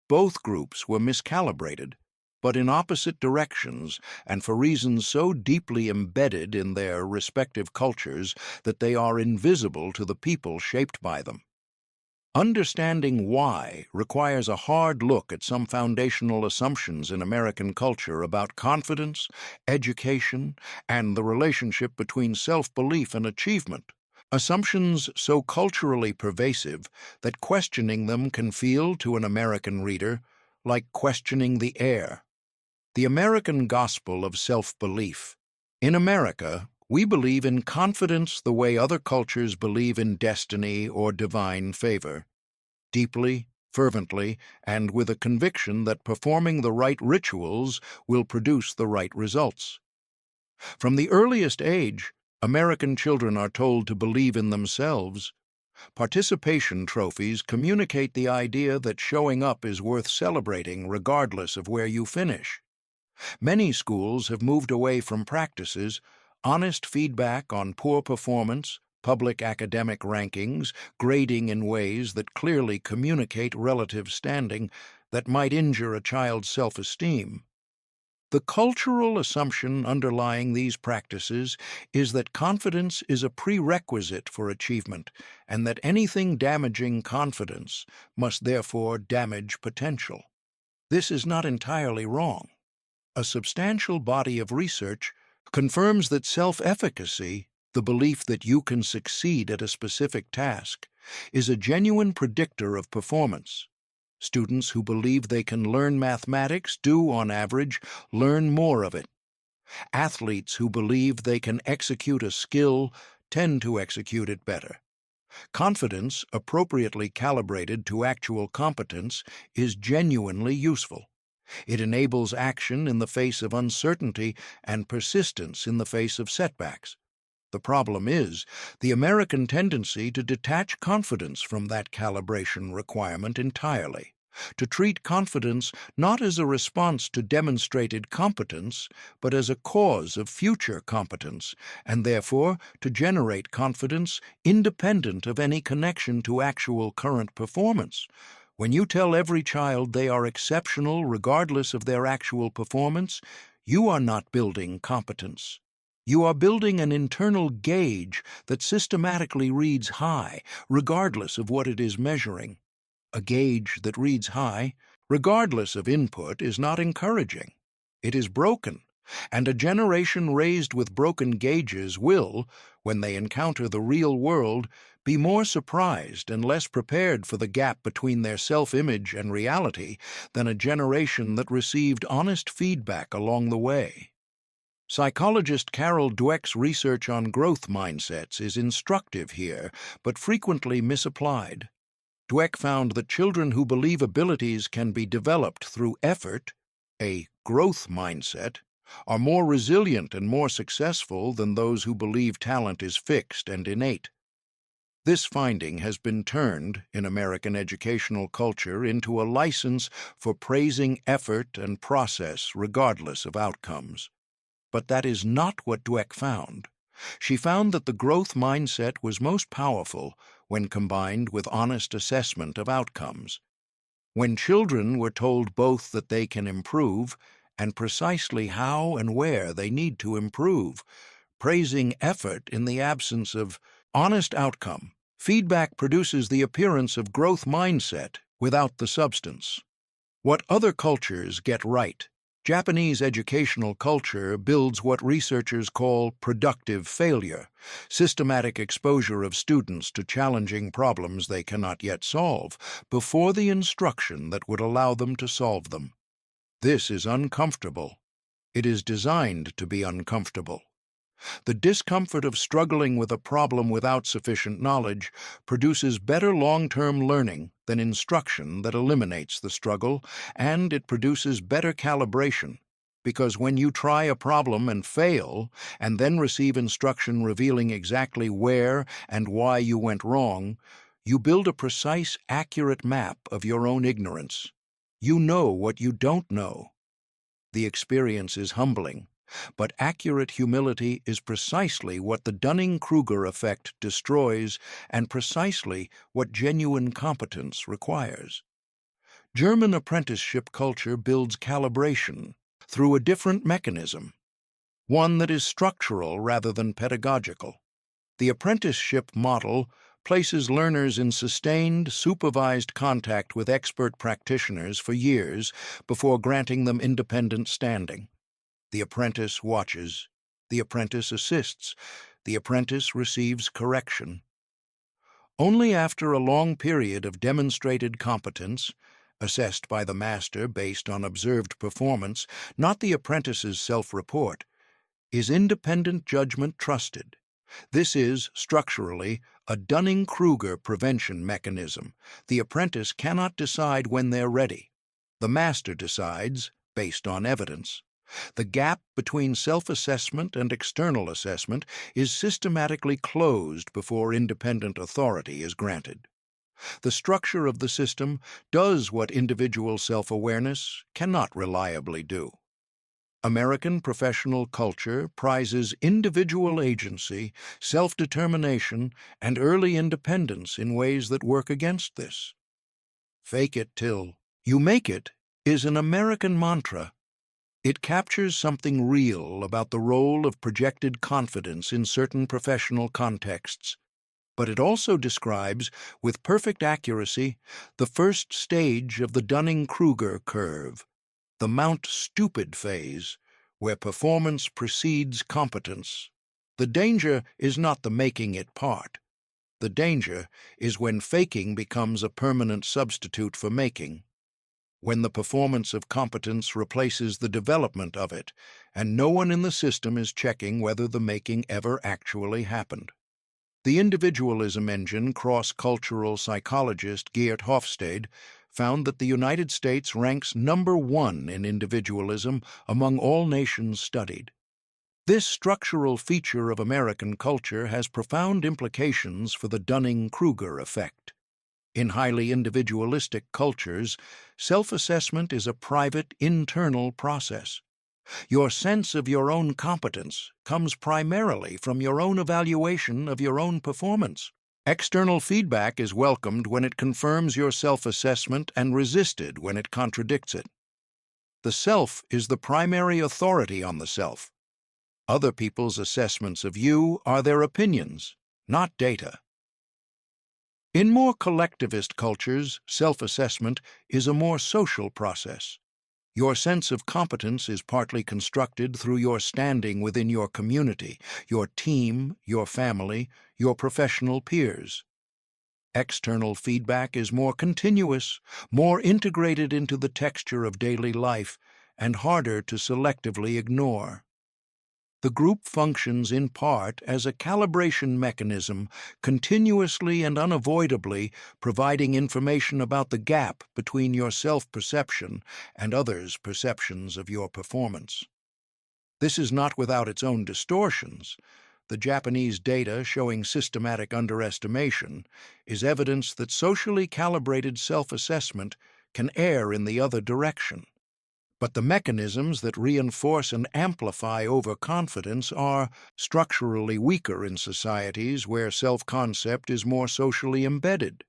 Both groups were miscalibrated, but in opposite directions and for reasons so deeply embedded in their respective cultures that they are invisible to the people shaped by them. Understanding why requires a hard look at some foundational assumptions in American culture about confidence, education, and the relationship between self-belief and achievement. Assumptions so culturally pervasive that questioning them can feel, to an American reader, like questioning the air. The American gospel of self-belief. In America, we believe in confidence the way other cultures believe in destiny or divine favor. Deeply, fervently, and with a conviction that performing the right rituals will produce the right results. From the earliest age, American children are told to believe in themselves. Participation trophies communicate the idea that showing up is worth celebrating regardless of where you finish. Many schools have moved away from practices, honest feedback on poor performance, public academic rankings, grading in ways that clearly communicate relative standing that might injure a child's self-esteem. The cultural assumption underlying these practices is that confidence is a prerequisite for achievement, and that anything damaging confidence must therefore damage potential. This is not entirely wrong. A substantial body of research confirms that self-efficacy, the belief that you can succeed at a specific task, is a genuine predictor of performance. Students who believe they can learn mathematics do, on average, learn more of it. Athletes who believe they can execute a skill tend to execute it better. Confidence, appropriately calibrated to actual competence, is genuinely useful. It enables action in the face of uncertainty and persistence in the face of setbacks. The problem is the American tendency to detach confidence from that calibration requirement entirely, to treat confidence not as a response to demonstrated competence, but as a cause of future competence, and therefore to generate confidence independent of any connection to actual current performance. When you tell every child they are exceptional regardless of their actual performance, you are not building competence. You are building an internal gauge that systematically reads high, regardless of what it is measuring. A gauge that reads high, regardless of input, is not encouraging. It is broken, and a generation raised with broken gauges will, when they encounter the real world, be more surprised and less prepared for the gap between their self-image and reality than a generation that received honest feedback along the way. Psychologist Carol Dweck's research on growth mindsets is instructive here, but frequently misapplied. Dweck found that children who believe abilities can be developed through effort, a growth mindset, are more resilient and more successful than those who believe talent is fixed and innate. This finding has been turned, in American educational culture, into a license for praising effort and process regardless of outcomes. But that is not what Dweck found. She found that the growth mindset was most powerful when combined with honest assessment of outcomes. When children were told both that they can improve and precisely how and where they need to improve, praising effort in the absence of honest outcome, feedback produces the appearance of growth mindset without the substance. What other cultures get right? Japanese educational culture builds what researchers call productive failure, systematic exposure of students to challenging problems they cannot yet solve, before the instruction that would allow them to solve them. This is uncomfortable. It is designed to be uncomfortable. The discomfort of struggling with a problem without sufficient knowledge produces better long-term learning than instruction that eliminates the struggle, and it produces better calibration, because when you try a problem and fail, and then receive instruction revealing exactly where and why you went wrong, you build a precise, accurate map of your own ignorance. You know what you don't know. The experience is humbling. But accurate humility is precisely what the Dunning-Kruger effect destroys and precisely what genuine competence requires. German apprenticeship culture builds calibration through a different mechanism, one that is structural rather than pedagogical. The apprenticeship model places learners in sustained, supervised contact with expert practitioners for years before granting them independent standing. The apprentice watches. The apprentice assists. The apprentice receives correction. Only after a long period of demonstrated competence, assessed by the master based on observed performance, not the apprentice's self-report, is independent judgment trusted. This is, structurally, a Dunning-Kruger prevention mechanism. The apprentice cannot decide when they're ready. The master decides, based on evidence. The gap between self-assessment and external assessment is systematically closed before independent authority is granted. The structure of the system does what individual self-awareness cannot reliably do. American professional culture prizes individual agency, self-determination, and early independence in ways that work against this. Fake it till you make it is an American mantra. It captures something real about the role of projected confidence in certain professional contexts, but it also describes, with perfect accuracy, the first stage of the Dunning-Kruger curve, the Mount Stupid phase, where performance precedes competence. The danger is not the making it part. The danger is when faking becomes a permanent substitute for making, when the performance of competence replaces the development of it, and no one in the system is checking whether the making ever actually happened. The individualism engine cross-cultural psychologist Geert Hofstede found that the United States ranks #1 in individualism among all nations studied. This structural feature of American culture has profound implications for the Dunning-Kruger effect. In highly individualistic cultures, self-assessment is a private, internal process. Your sense of your own competence comes primarily from your own evaluation of your own performance. External feedback is welcomed when it confirms your self-assessment and resisted when it contradicts it. The self is the primary authority on the self. Other people's assessments of you are their opinions, not data. In more collectivist cultures, self-assessment is a more social process. Your sense of competence is partly constructed through your standing within your community, your team, your family, your professional peers. External feedback is more continuous, more integrated into the texture of daily life, and harder to selectively ignore. The group functions in part as a calibration mechanism, continuously and unavoidably providing information about the gap between your self-perception and others' perceptions of your performance. This is not without its own distortions. The Japanese data showing systematic underestimation is evidence that socially calibrated self-assessment can err in the other direction. But the mechanisms that reinforce and amplify overconfidence are structurally weaker in societies where self-concept is more socially embedded.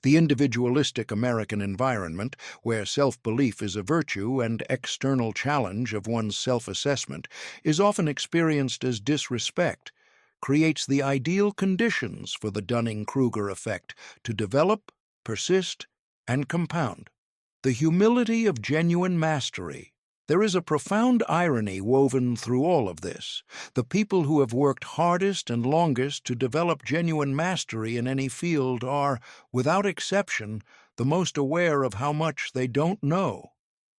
The individualistic American environment, where self-belief is a virtue and external challenge of one's self-assessment is often experienced as disrespect, creates the ideal conditions for the Dunning-Kruger effect to develop, persist, and compound. The humility of genuine mastery. There is a profound irony woven through all of this. The people who have worked hardest and longest to develop genuine mastery in any field are, without exception, the most aware of how much they don't know.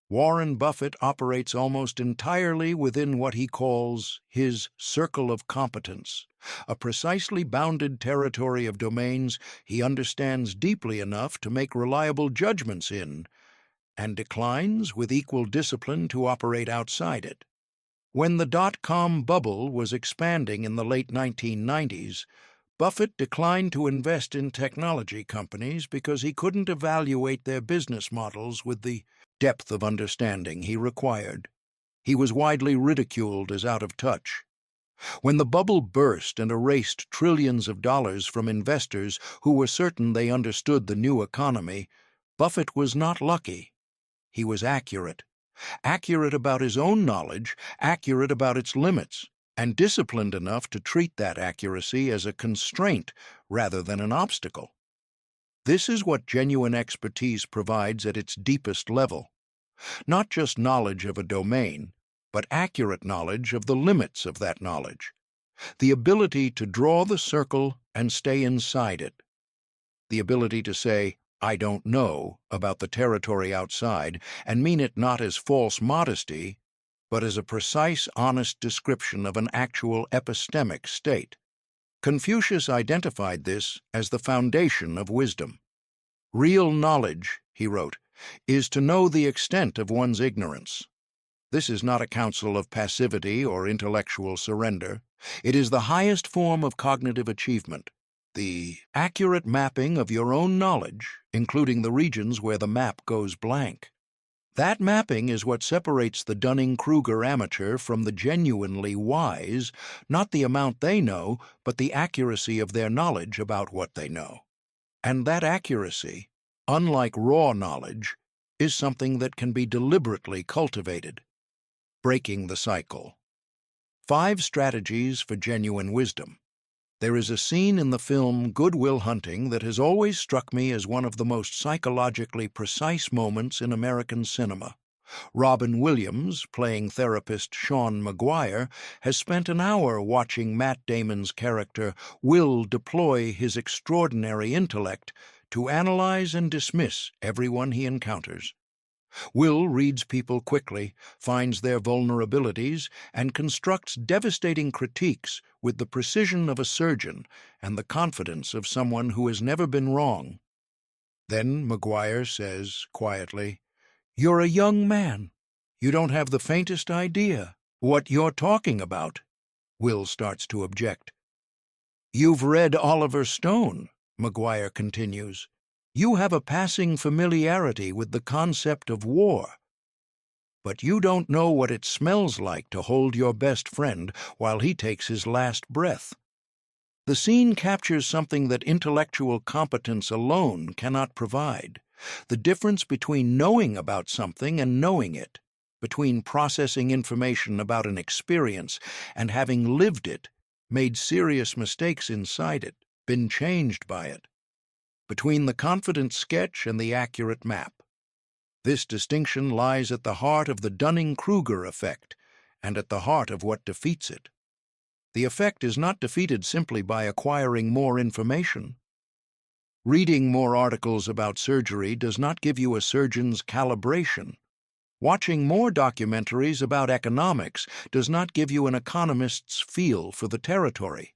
Warren Buffett operates almost entirely within what he calls his circle of competence, a precisely bounded territory of domains he understands deeply enough to make reliable judgments in, and declines with equal discipline to operate outside it. When the dot-com bubble was expanding in the late 1990s, Buffett declined to invest in technology companies because he couldn't evaluate their business models with the depth of understanding he required. He was widely ridiculed as out of touch. When the bubble burst and erased trillions of dollars from investors who were certain they understood the new economy, Buffett was not lucky. He was accurate. Accurate about his own knowledge, accurate about its limits, and disciplined enough to treat that accuracy as a constraint rather than an obstacle. This is what genuine expertise provides at its deepest level. Not just knowledge of a domain, but accurate knowledge of the limits of that knowledge. The ability to draw the circle and stay inside it. The ability to say, "I don't know," about the territory outside, and mean it not as false modesty, but as a precise, honest description of an actual epistemic state. Confucius identified this as the foundation of wisdom. "Real knowledge," he wrote, "is to know the extent of one's ignorance." This is not a counsel of passivity or intellectual surrender. It is the highest form of cognitive achievement. The accurate mapping of your own knowledge, including the regions where the map goes blank. That mapping is what separates the Dunning-Kruger amateur from the genuinely wise, not the amount they know, but the accuracy of their knowledge about what they know. And that accuracy, unlike raw knowledge, is something that can be deliberately cultivated. Breaking the cycle. 5 strategies for genuine wisdom. There is a scene in the film Good Will Hunting that has always struck me as one of the most psychologically precise moments in American cinema. Robin Williams, playing therapist Sean Maguire, has spent an hour watching Matt Damon's character Will deploy his extraordinary intellect to analyze and dismiss everyone he encounters. Will reads people quickly, finds their vulnerabilities, and constructs devastating critiques with the precision of a surgeon and the confidence of someone who has never been wrong. Then Maguire says, quietly, "You're a young man. You don't have the faintest idea what you're talking about." Will starts to object. "You've read Oliver Stone," Maguire continues. "You have a passing familiarity with the concept of war. But you don't know what it smells like to hold your best friend while he takes his last breath." The scene captures something that intellectual competence alone cannot provide: the difference between knowing about something and knowing it, between processing information about an experience and having lived it, made serious mistakes inside it, been changed by it, between the confident sketch and the accurate map. This distinction lies at the heart of the Dunning-Kruger effect and at the heart of what defeats it. The effect is not defeated simply by acquiring more information. Reading more articles about surgery does not give you a surgeon's calibration. Watching more documentaries about economics does not give you an economist's feel for the territory.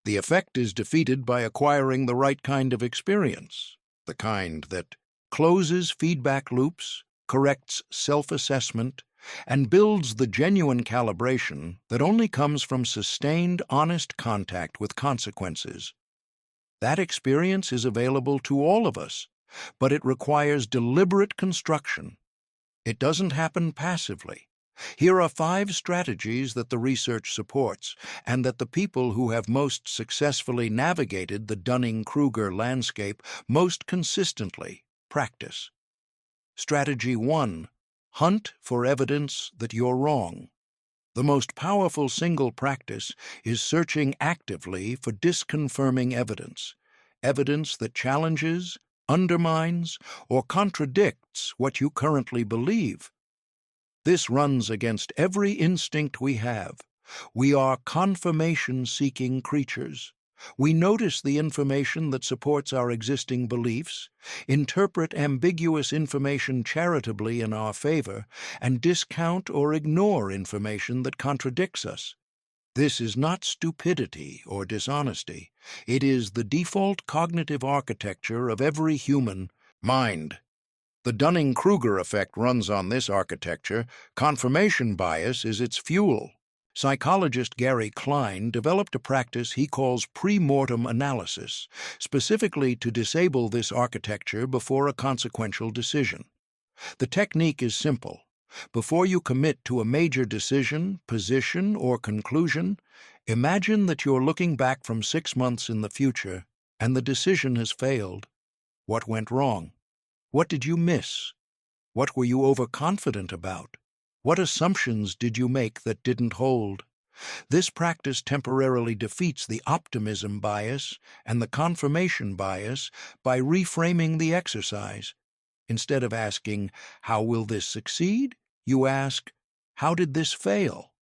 The effect is defeated by acquiring the right kind of experience, the kind that closes feedback loops, corrects self-assessment, and builds the genuine calibration that only comes from sustained, honest contact with consequences. That experience is available to all of us, but it requires deliberate construction. It doesn't happen passively. Here are 5 strategies that the research supports and that the people who have most successfully navigated the Dunning-Kruger landscape most consistently practice. Strategy 1. Hunt for evidence that you're wrong. The most powerful single practice is searching actively for disconfirming evidence, evidence that challenges, undermines, or contradicts what you currently believe. This runs against every instinct we have. We are confirmation-seeking creatures. We notice the information that supports our existing beliefs, interpret ambiguous information charitably in our favor, and discount or ignore information that contradicts us. This is not stupidity or dishonesty. It is the default cognitive architecture of every human mind. The Dunning-Kruger effect runs on this architecture. Confirmation bias is its fuel. Psychologist Gary Klein developed a practice he calls pre-mortem analysis, specifically to disable this architecture before a consequential decision. The technique is simple. Before you commit to a major decision, position, or conclusion, imagine that you're looking back from 6 months in the future and the decision has failed. What went wrong? What did you miss? What were you overconfident about? What assumptions did you make that didn't hold? This practice temporarily defeats the optimism bias and the confirmation bias by reframing the exercise. Instead of asking, "How will this succeed?" you ask, "How did this fail?"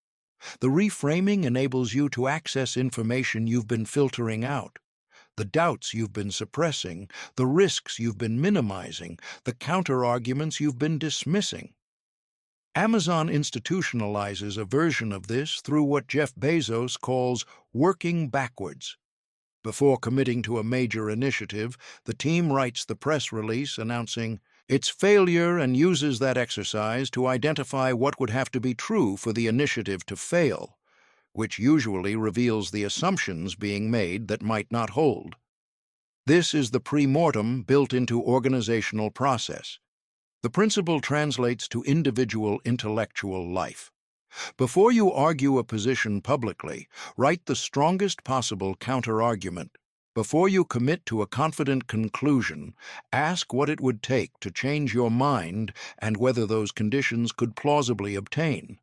The reframing enables you to access information you've been filtering out. The doubts you've been suppressing, the risks you've been minimizing, the counter-arguments you've been dismissing. Amazon institutionalizes a version of this through what Jeff Bezos calls working backwards. Before committing to a major initiative, the team writes the press release announcing its failure and uses that exercise to identify what would have to be true for the initiative to fail, which usually reveals the assumptions being made that might not hold. This is the pre-mortem built into organizational process. The principle translates to individual intellectual life. Before you argue a position publicly, write the strongest possible counter-argument. Before you commit to a confident conclusion, ask what it would take to change your mind and whether those conditions could plausibly obtain.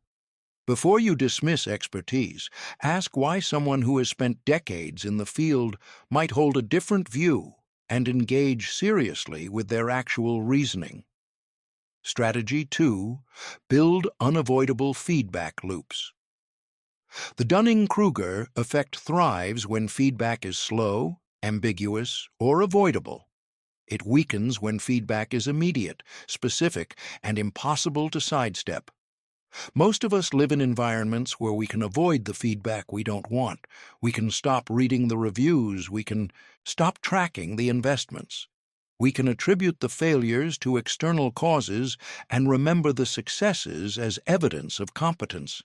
Before you dismiss expertise, ask why someone who has spent decades in the field might hold a different view and engage seriously with their actual reasoning. Strategy 2. Build unavoidable feedback loops. The Dunning-Kruger effect thrives when feedback is slow, ambiguous, or avoidable. It weakens when feedback is immediate, specific, and impossible to sidestep. Most of us live in environments where we can avoid the feedback we don't want. We can stop reading the reviews. We can stop tracking the investments. We can attribute the failures to external causes and remember the successes as evidence of competence.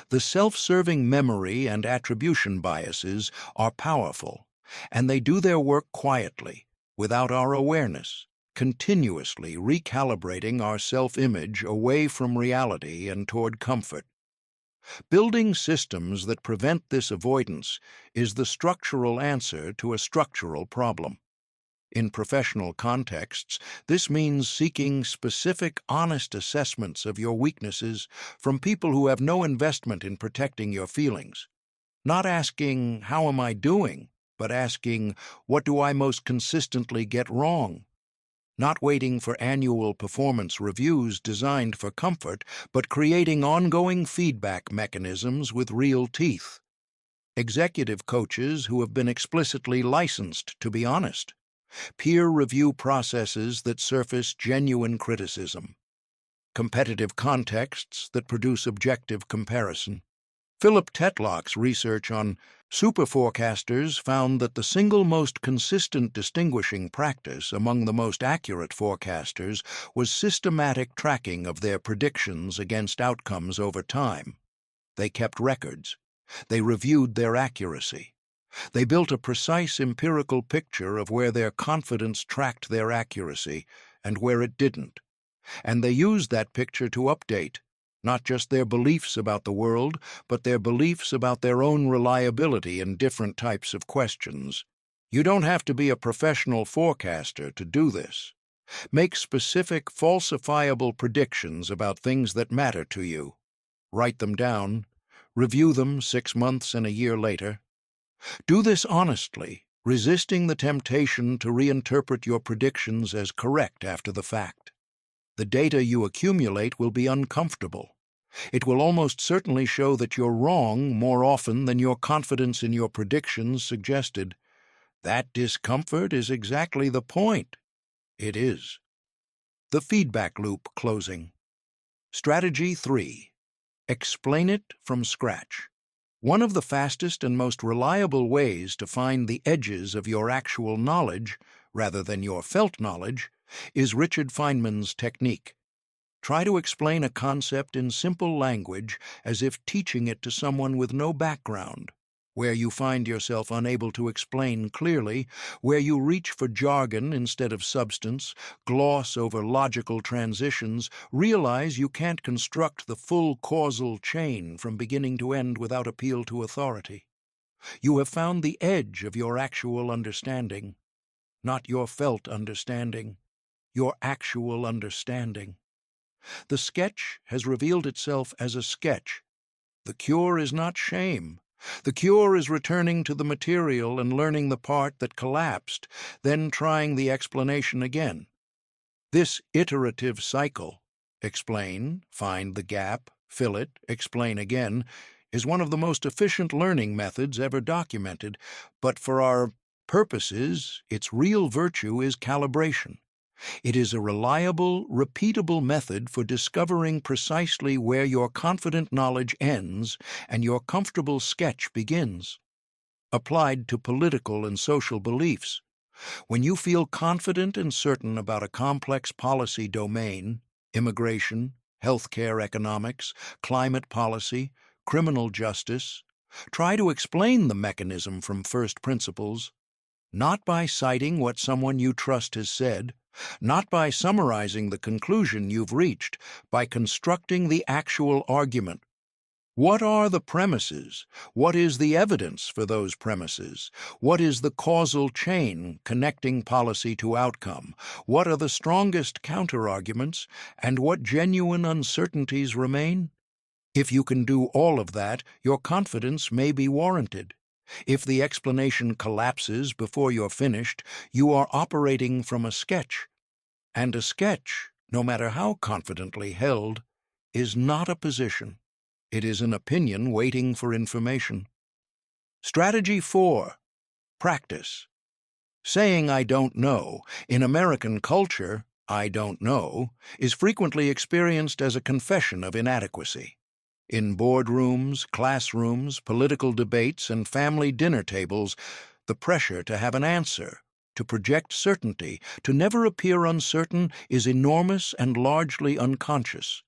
The self-serving memory and attribution biases are powerful, and they do their work quietly, without our awareness, continuously recalibrating our self-image away from reality and toward comfort. Building systems that prevent this avoidance is the structural answer to a structural problem. In professional contexts, this means seeking specific, honest assessments of your weaknesses from people who have no investment in protecting your feelings. Not asking, "How am I doing?" but asking, "What do I most consistently get wrong?" Not waiting for annual performance reviews designed for comfort, but creating ongoing feedback mechanisms with real teeth. Executive coaches who have been explicitly licensed to be honest. Peer review processes that surface genuine criticism. Competitive contexts that produce objective comparison. Philip Tetlock's research on superforecasters found that the single most consistent distinguishing practice among the most accurate forecasters was systematic tracking of their predictions against outcomes over time. They kept records. They reviewed their accuracy. They built a precise empirical picture of where their confidence tracked their accuracy and where it didn't. And they used that picture to update, not just their beliefs about the world, but their beliefs about their own reliability in different types of questions. You don't have to be a professional forecaster to do this. Make specific, falsifiable predictions about things that matter to you. Write them down. Review them 6 months and a year later. Do this honestly, resisting the temptation to reinterpret your predictions as correct after the fact. The data you accumulate will be uncomfortable. It will almost certainly show that you're wrong more often than your confidence in your predictions suggested. That discomfort is exactly the point. It is. The feedback loop closing. Strategy 3. Explain it from scratch. One of the fastest and most reliable ways to find the edges of your actual knowledge, rather than your felt knowledge, is Richard Feynman's technique. Try to explain a concept in simple language as if teaching it to someone with no background. Where you find yourself unable to explain clearly, where you reach for jargon instead of substance, gloss over logical transitions, realize you can't construct the full causal chain from beginning to end without appeal to authority. You have found the edge of your actual understanding, not your felt understanding, your actual understanding. The sketch has revealed itself as a sketch. The cure is not shame. The cure is returning to the material and learning the part that collapsed, then trying the explanation again. This iterative cycle, explain, find the gap, fill it, explain again, is one of the most efficient learning methods ever documented, but for our purposes, its real virtue is calibration. It is a reliable, repeatable method for discovering precisely where your confident knowledge ends and your comfortable sketch begins. Applied to political and social beliefs. When you feel confident and certain about a complex policy domain, immigration, healthcare economics, climate policy, criminal justice, try to explain the mechanism from first principles, not by citing what someone you trust has said, not by summarizing the conclusion you've reached, by constructing the actual argument. What are the premises? What is the evidence for those premises? What is the causal chain connecting policy to outcome? What are the strongest counterarguments, and what genuine uncertainties remain? If you can do all of that, your confidence may be warranted. If the explanation collapses before you're finished, you are operating from a sketch. And a sketch, no matter how confidently held, is not a position. It is an opinion waiting for information. Strategy 4. Practice. Saying I don't know, in American culture, I don't know, is frequently experienced as a confession of inadequacy. In boardrooms, classrooms, political debates, and family dinner tables, the pressure to have an answer, to project certainty, to never appear uncertain is enormous and largely unconscious.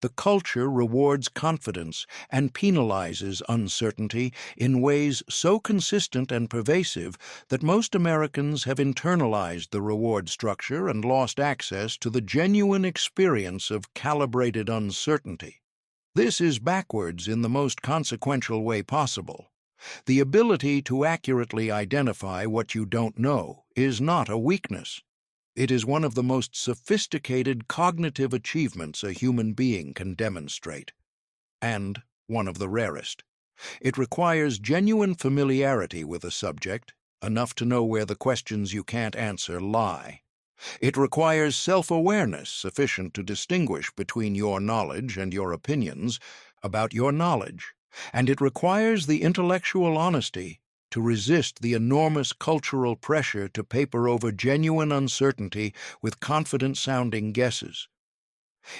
The culture rewards confidence and penalizes uncertainty in ways so consistent and pervasive that most Americans have internalized the reward structure and lost access to the genuine experience of calibrated uncertainty. This is backwards in the most consequential way possible. The ability to accurately identify what you don't know is not a weakness. It is one of the most sophisticated cognitive achievements a human being can demonstrate, and one of the rarest. It requires genuine familiarity with a subject, enough to know where the questions you can't answer lie. It requires self-awareness sufficient to distinguish between your knowledge and your opinions about your knowledge, and it requires the intellectual honesty to resist the enormous cultural pressure to paper over genuine uncertainty with confident-sounding guesses.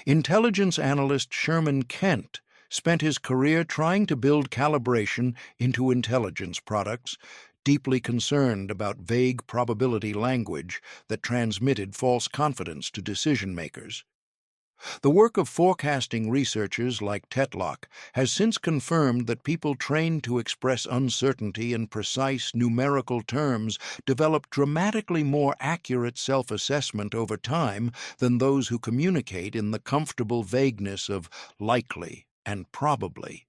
Intelligence analyst Sherman Kent spent his career trying to build calibration into intelligence products, deeply concerned about vague probability language that transmitted false confidence to decision-makers. The work of forecasting researchers like Tetlock has since confirmed that people trained to express uncertainty in precise numerical terms develop dramatically more accurate self-assessment over time than those who communicate in the comfortable vagueness of likely and probably.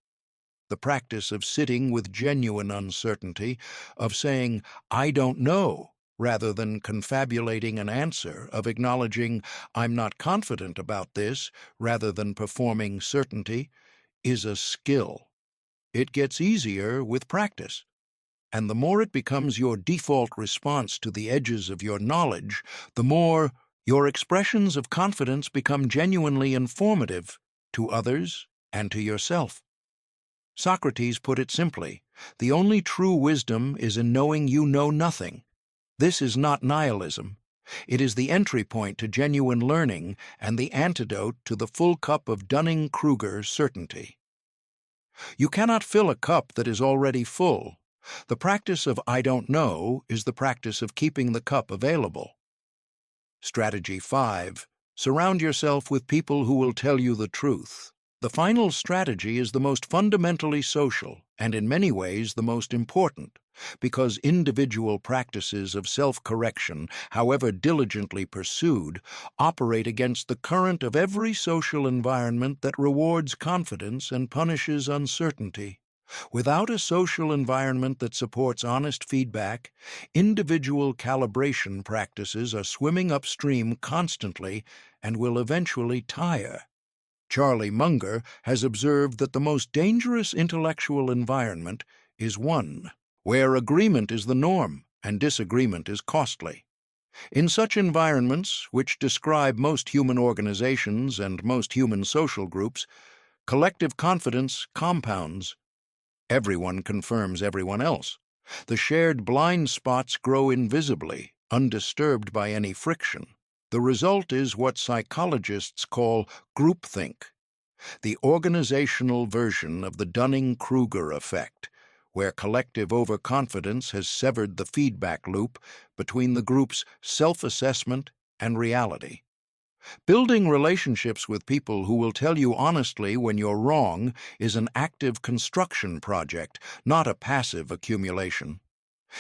The practice of sitting with genuine uncertainty, of saying, I don't know, rather than confabulating an answer, of acknowledging, I'm not confident about this, rather than performing certainty, is a skill. It gets easier with practice. And the more it becomes your default response to the edges of your knowledge, the more your expressions of confidence become genuinely informative to others and to yourself. Socrates put it simply, the only true wisdom is in knowing you know nothing. This is not nihilism. It is the entry point to genuine learning and the antidote to the full cup of Dunning-Kruger certainty. You cannot fill a cup that is already full. The practice of I don't know is the practice of keeping the cup available. Strategy 5. Surround yourself with people who will tell you the truth. The final strategy is the most fundamentally social and in many ways the most important, because individual practices of self-correction, however diligently pursued, operate against the current of every social environment that rewards confidence and punishes uncertainty. Without a social environment that supports honest feedback, individual calibration practices are swimming upstream constantly and will eventually tire. Charlie Munger has observed that the most dangerous intellectual environment is one where agreement is the norm and disagreement is costly. In such environments, which describe most human organizations and most human social groups, collective confidence compounds. Everyone confirms everyone else. The shared blind spots grow invisibly, undisturbed by any friction. The result is what psychologists call groupthink, the organizational version of the Dunning-Kruger Effect, where collective overconfidence has severed the feedback loop between the group's self-assessment and reality. Building relationships with people who will tell you honestly when you're wrong is an active construction project, not a passive accumulation.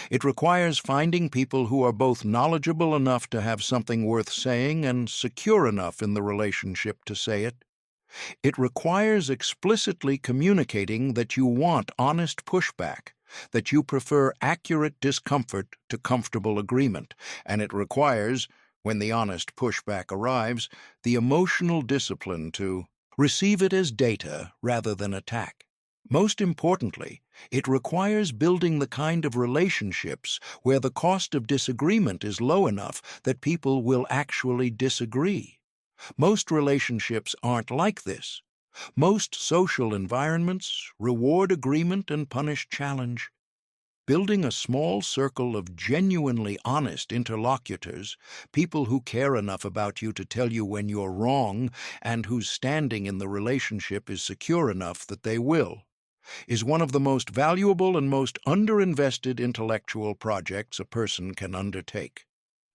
It requires finding people who are both knowledgeable enough to have something worth saying and secure enough in the relationship to say it. It requires explicitly communicating that you want honest pushback, that you prefer accurate discomfort to comfortable agreement, and it requires, when the honest pushback arrives, the emotional discipline to receive it as data rather than attack. Most importantly, it requires building the kind of relationships where the cost of disagreement is low enough that people will actually disagree. Most relationships aren't like this. Most social environments reward agreement and punish challenge. Building a small circle of genuinely honest interlocutors, people who care enough about you to tell you when you're wrong and whose standing in the relationship is secure enough that they will, is one of the most valuable and most underinvested intellectual projects a person can undertake.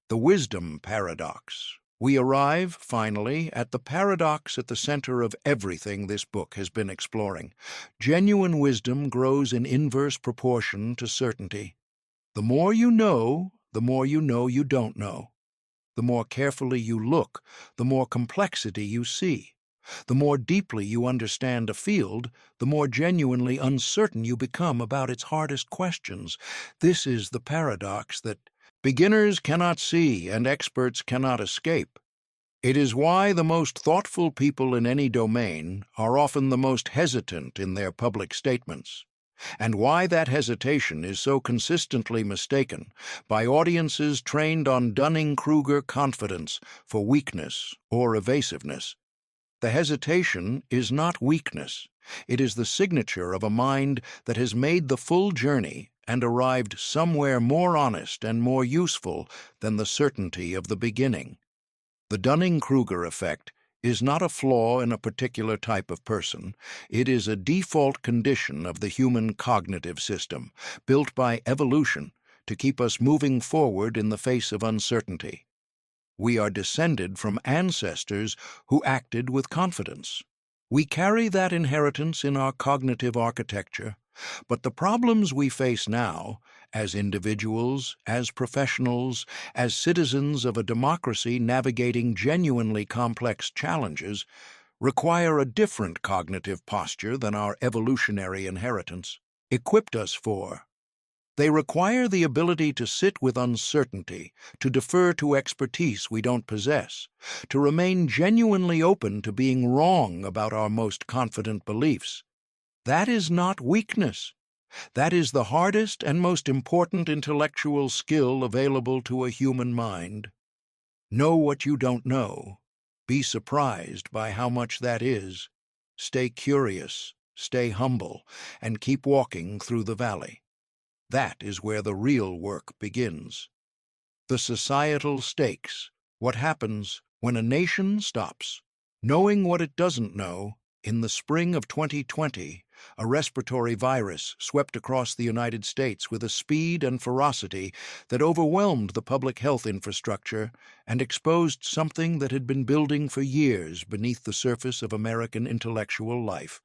The wisdom paradox. We arrive, finally, at the paradox at the center of everything this book has been exploring. Genuine wisdom grows in inverse proportion to certainty. The more you know you don't know. The more carefully you look, the more complexity you see. The more deeply you understand a field, the more genuinely uncertain you become about its hardest questions. This is the paradox that beginners cannot see and experts cannot escape. It is why the most thoughtful people in any domain are often the most hesitant in their public statements, and why that hesitation is so consistently mistaken by audiences trained on Dunning-Kruger confidence for weakness or evasiveness. The hesitation is not weakness. It is the signature of a mind that has made the full journey and arrived somewhere more honest and more useful than the certainty of the beginning. The Dunning-Kruger effect is not a flaw in a particular type of person. It is a default condition of the human cognitive system, built by evolution to keep us moving forward in the face of uncertainty. We are descended from ancestors who acted with confidence. We carry that inheritance in our cognitive architecture, but the problems we face now, as individuals, as professionals, as citizens of a democracy navigating genuinely complex challenges, require a different cognitive posture than our evolutionary inheritance equipped us for. They require the ability to sit with uncertainty, to defer to expertise we don't possess, to remain genuinely open to being wrong about our most confident beliefs. That is not weakness. That is the hardest and most important intellectual skill available to a human mind. Know what you don't know. Be surprised by how much that is. Stay curious, stay humble, and keep walking through the valley. That is where the real work begins. The societal stakes, what happens when a nation stops. Knowing what it doesn't know, in the spring of 2020, a respiratory virus swept across the United States with a speed and ferocity that overwhelmed the public health infrastructure and exposed something that had been building for years beneath the surface of American intellectual life.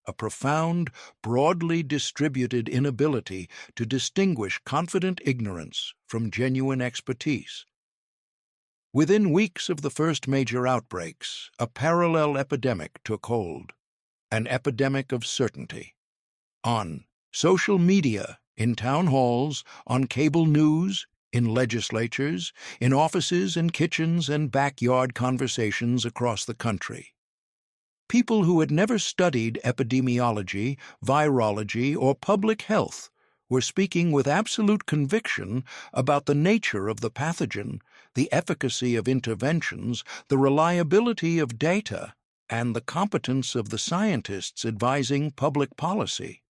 A profound, broadly distributed inability to distinguish confident ignorance from genuine expertise. Within weeks of the first major outbreaks, a parallel epidemic took hold, an epidemic of certainty. On social media, in town halls, on cable news, in legislatures, in offices and kitchens and backyard conversations across the country. People who had never studied epidemiology, virology, or public health were speaking with absolute conviction about the nature of the pathogen, the efficacy of interventions, the reliability of data, and the competence of the scientists advising public policy.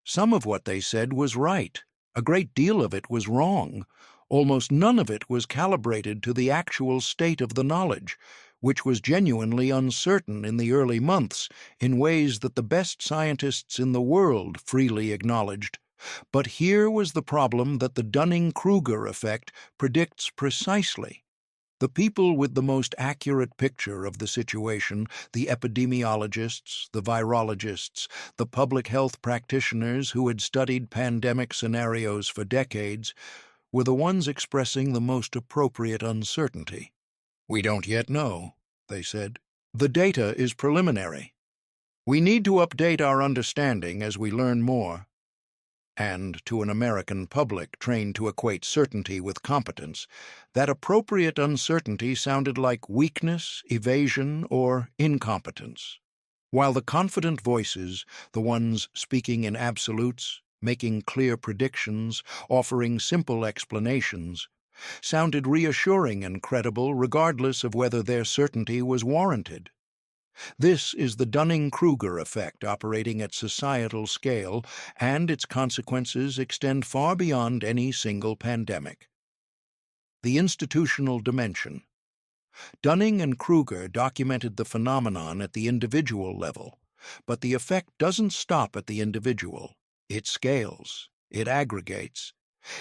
Some of what they said was right. A great deal of it was wrong. Almost none of it was calibrated to the actual state of the knowledge, which was genuinely uncertain in the early months in ways that the best scientists in the world freely acknowledged. But here was the problem that the Dunning-Kruger effect predicts precisely. The people with the most accurate picture of the situation, the epidemiologists, the virologists, the public health practitioners who had studied pandemic scenarios for decades, were the ones expressing the most appropriate uncertainty. "We don't yet know," they said. "The data is preliminary. We need to update our understanding as we learn more." And to an American public trained to equate certainty with competence, that appropriate uncertainty sounded like weakness, evasion, or incompetence. While the confident voices, the ones speaking in absolutes, making clear predictions, offering simple explanations, sounded reassuring and credible regardless of whether their certainty was warranted. This is the Dunning-Kruger effect operating at societal scale, and its consequences extend far beyond any single pandemic. The institutional dimension. Dunning and Kruger documented the phenomenon at the individual level, but the effect doesn't stop at the individual. It scales, it aggregates.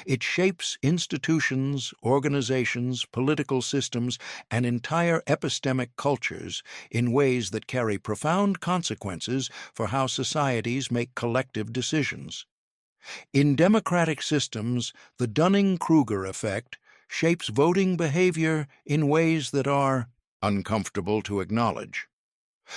It shapes institutions, organizations, political systems, and entire epistemic cultures in ways that carry profound consequences for how societies make collective decisions. In democratic systems, the Dunning-Kruger effect shapes voting behavior in ways that are uncomfortable to acknowledge.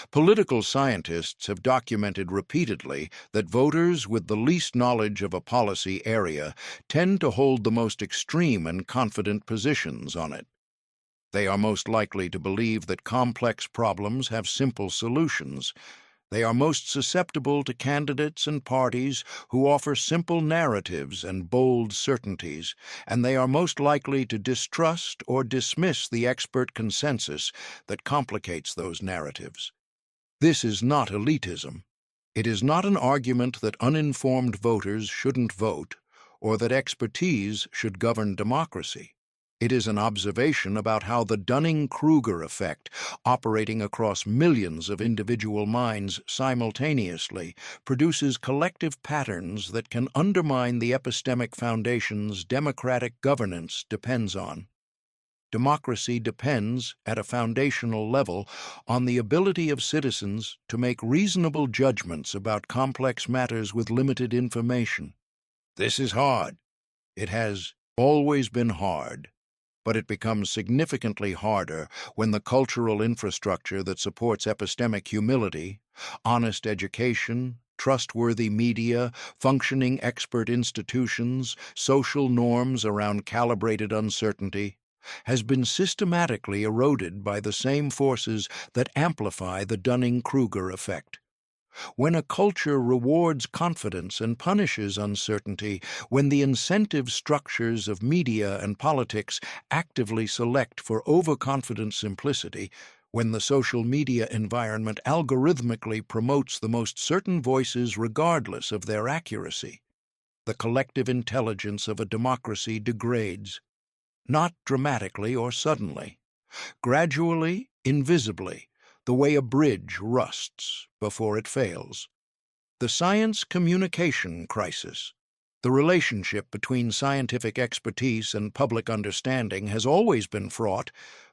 Political scientists have documented repeatedly that voters with the least knowledge of a policy area tend to hold the most extreme and confident positions on it. They are most likely to believe that complex problems have simple solutions. They are most susceptible to candidates and parties who offer simple narratives and bold certainties, and they are most likely to distrust or dismiss the expert consensus that complicates those narratives. This is not elitism. It is not an argument that uninformed voters shouldn't vote or that expertise should govern democracy. It is an observation about how the Dunning-Kruger effect, operating across millions of individual minds simultaneously, produces collective patterns that can undermine the epistemic foundations democratic governance depends on. Democracy depends, at a foundational level, on the ability of citizens to make reasonable judgments about complex matters with limited information. This is hard. It has always been hard, but it becomes significantly harder when the cultural infrastructure that supports epistemic humility, honest education, trustworthy media, functioning expert institutions, social norms around calibrated uncertainty, has been systematically eroded by the same forces that amplify the Dunning-Kruger effect. When a culture rewards confidence and punishes uncertainty, when the incentive structures of media and politics actively select for overconfident simplicity, when the social media environment algorithmically promotes the most certain voices regardless of their accuracy, the collective intelligence of a democracy degrades, not dramatically or suddenly, gradually, invisibly, the way a bridge rusts before it fails. The science communication crisis. The relationship between scientific expertise and public understanding has always been fraught,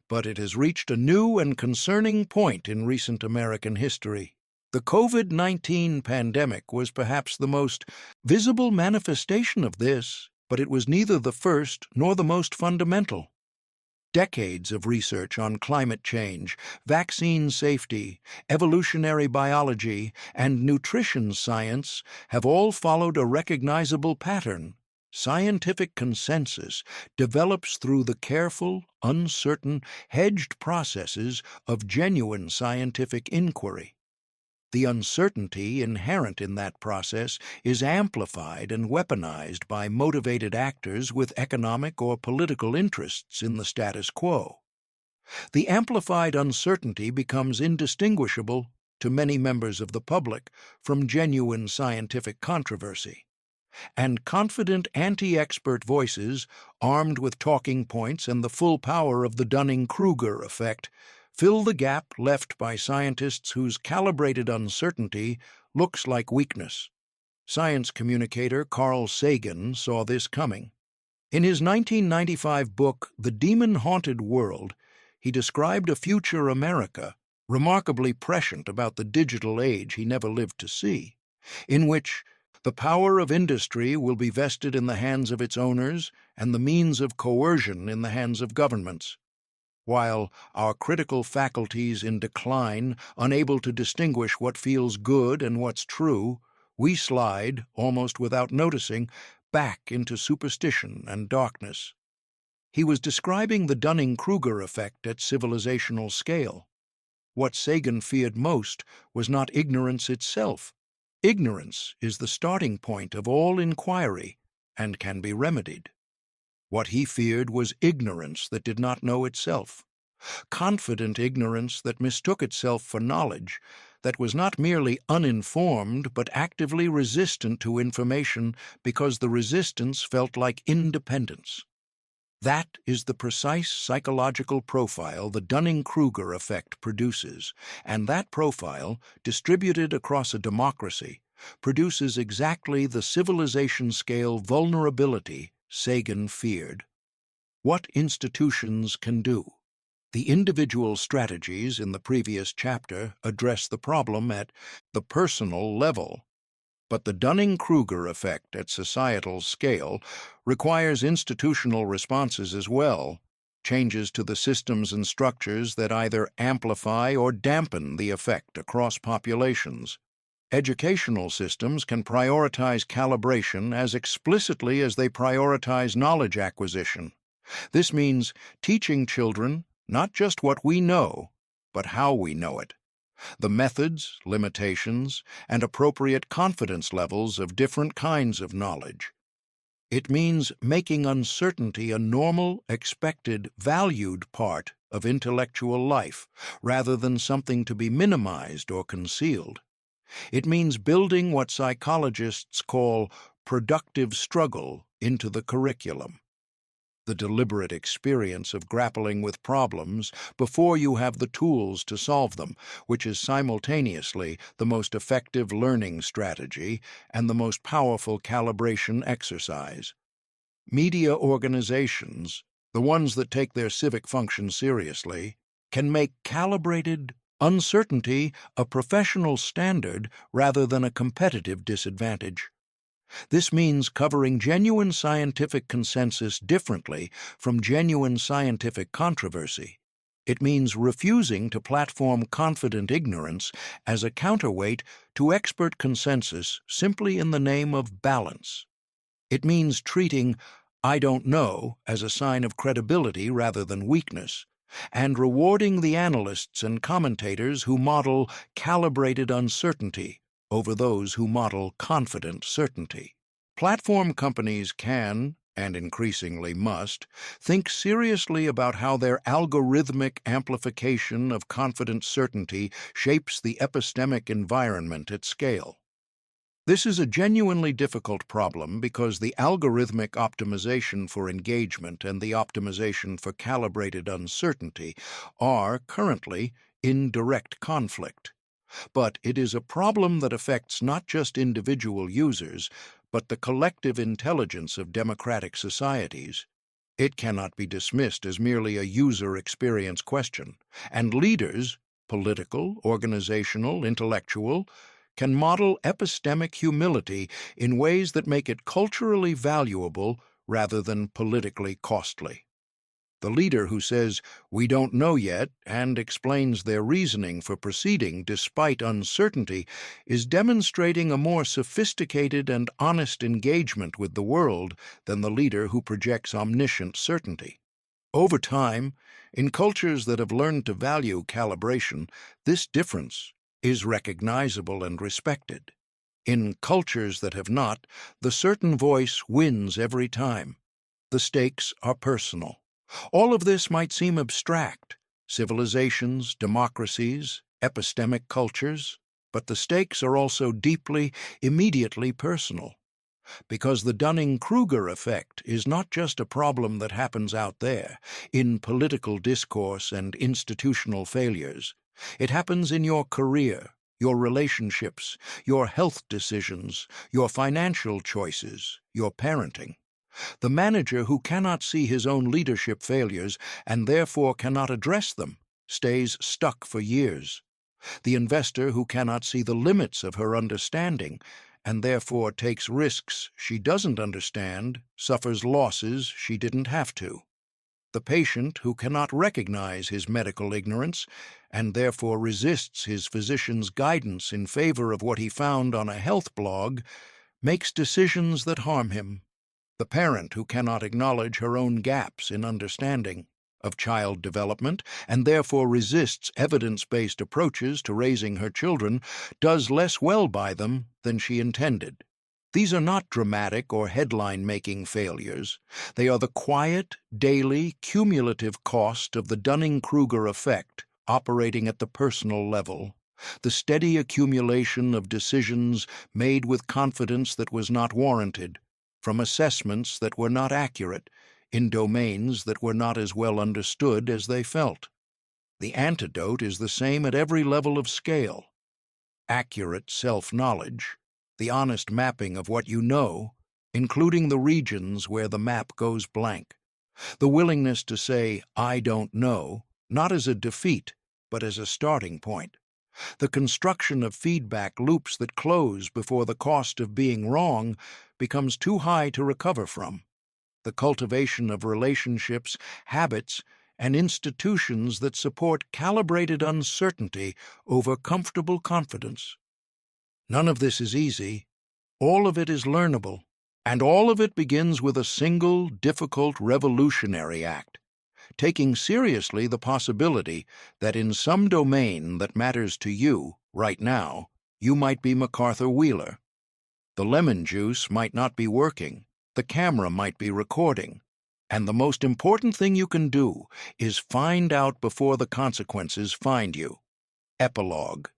but it has reached a new and concerning point in recent American history. The COVID-19 pandemic was perhaps the most visible manifestation of this, but it was neither the first nor the most fundamental. Decades of research on climate change, vaccine safety, evolutionary biology, and nutrition science have all followed a recognizable pattern. Scientific consensus develops through the careful, uncertain, hedged processes of genuine scientific inquiry. The uncertainty inherent in that process is amplified and weaponized by motivated actors with economic or political interests in the status quo. The amplified uncertainty becomes indistinguishable, to many members of the public, from genuine scientific controversy. And confident anti-expert voices, armed with talking points and the full power of the Dunning-Kruger effect, fill the gap left by scientists whose calibrated uncertainty looks like weakness. Science communicator Carl Sagan saw this coming. In his 1995 book, The Demon-Haunted World, he described a future America, remarkably prescient about the digital age he never lived to see, in which the power of industry will be vested in the hands of its owners and the means of coercion in the hands of governments. While our critical faculties in decline, unable to distinguish what feels good and what's true, we slide, almost without noticing, back into superstition and darkness. He was describing the Dunning-Kruger effect at civilizational scale. What Sagan feared most was not ignorance itself. Ignorance is the starting point of all inquiry and can be remedied. What he feared was ignorance that did not know itself, confident ignorance that mistook itself for knowledge, that was not merely uninformed but actively resistant to information because the resistance felt like independence. That is the precise psychological profile the Dunning-Kruger effect produces, and that profile, distributed across a democracy, produces exactly the civilization-scale vulnerability Sagan feared. What institutions can do. The individual strategies in the previous chapter address the problem at the personal level, but the Dunning-Kruger effect at societal scale requires institutional responses as well, changes to the systems and structures that either amplify or dampen the effect across populations. Educational systems can prioritize calibration as explicitly as they prioritize knowledge acquisition. This means teaching children not just what we know, but how we know it, the methods, limitations, and appropriate confidence levels of different kinds of knowledge. It means making uncertainty a normal, expected, valued part of intellectual life, rather than something to be minimized or concealed. It means building what psychologists call productive struggle into the curriculum, the deliberate experience of grappling with problems before you have the tools to solve them, which is simultaneously the most effective learning strategy and the most powerful calibration exercise. Media organizations, The ones that take their civic function seriously can make calibrated uncertainty a professional standard rather than a competitive disadvantage. This means covering genuine scientific consensus differently from genuine scientific controversy. It means refusing to platform confident ignorance as a counterweight to expert consensus simply in the name of balance. It means treating "I don't know" as a sign of credibility rather than weakness, and rewarding the analysts and commentators who model calibrated uncertainty over those who model confident certainty. Platform companies can, and increasingly must, think seriously about how their algorithmic amplification of confident certainty shapes the epistemic environment at scale. This is a genuinely difficult problem because the algorithmic optimization for engagement and the optimization for calibrated uncertainty are currently in direct conflict. But it is a problem that affects not just individual users, but the collective intelligence of democratic societies. It cannot be dismissed as merely a user experience question, and leaders, political, organizational, intellectual, can model epistemic humility in ways that make it culturally valuable rather than politically costly. The leader who says, "We don't know yet," and explains their reasoning for proceeding despite uncertainty is demonstrating a more sophisticated and honest engagement with the world than the leader who projects omniscient certainty. Over time, in cultures that have learned to value calibration, this difference is recognizable and respected. In cultures that have not, the certain voice wins every time. The stakes are personal. All of this might seem abstract: civilizations, democracies, epistemic cultures, but the stakes are also deeply, immediately personal. Because the Dunning-Kruger effect is not just a problem that happens out there, in political discourse and institutional failures. It happens in your career, your relationships, your health decisions, your financial choices, your parenting. The manager who cannot see his own leadership failures and therefore cannot address them stays stuck for years. The investor who cannot see the limits of her understanding and therefore takes risks she doesn't understand suffers losses she didn't have to. The patient who cannot recognize his medical ignorance and therefore resists his physician's guidance in favor of what he found on a health blog makes decisions that harm him. The parent who cannot acknowledge her own gaps in understanding of child development and therefore resists evidence-based approaches to raising her children does less well by them than she intended. These are not dramatic or headline-making failures. They are the quiet, daily, cumulative cost of the Dunning-Kruger effect operating at the personal level, the steady accumulation of decisions made with confidence that was not warranted, from assessments that were not accurate, in domains that were not as well understood as they felt. The antidote is the same at every level of scale: accurate self-knowledge, the honest mapping of what you know, including the regions where the map goes blank. The willingness to say, "I don't know," not as a defeat, but as a starting point. The construction of feedback loops that close before the cost of being wrong becomes too high to recover from. The cultivation of relationships, habits, and institutions that support calibrated uncertainty over comfortable confidence. None of this is easy. All of it is learnable, and all of it begins with a single, difficult, revolutionary act: taking seriously the possibility that in some domain that matters to you right now, you might be MacArthur Wheeler. The lemon juice might not be working, the camera might be recording, and the most important thing you can do is find out before the consequences find you. Epilogue.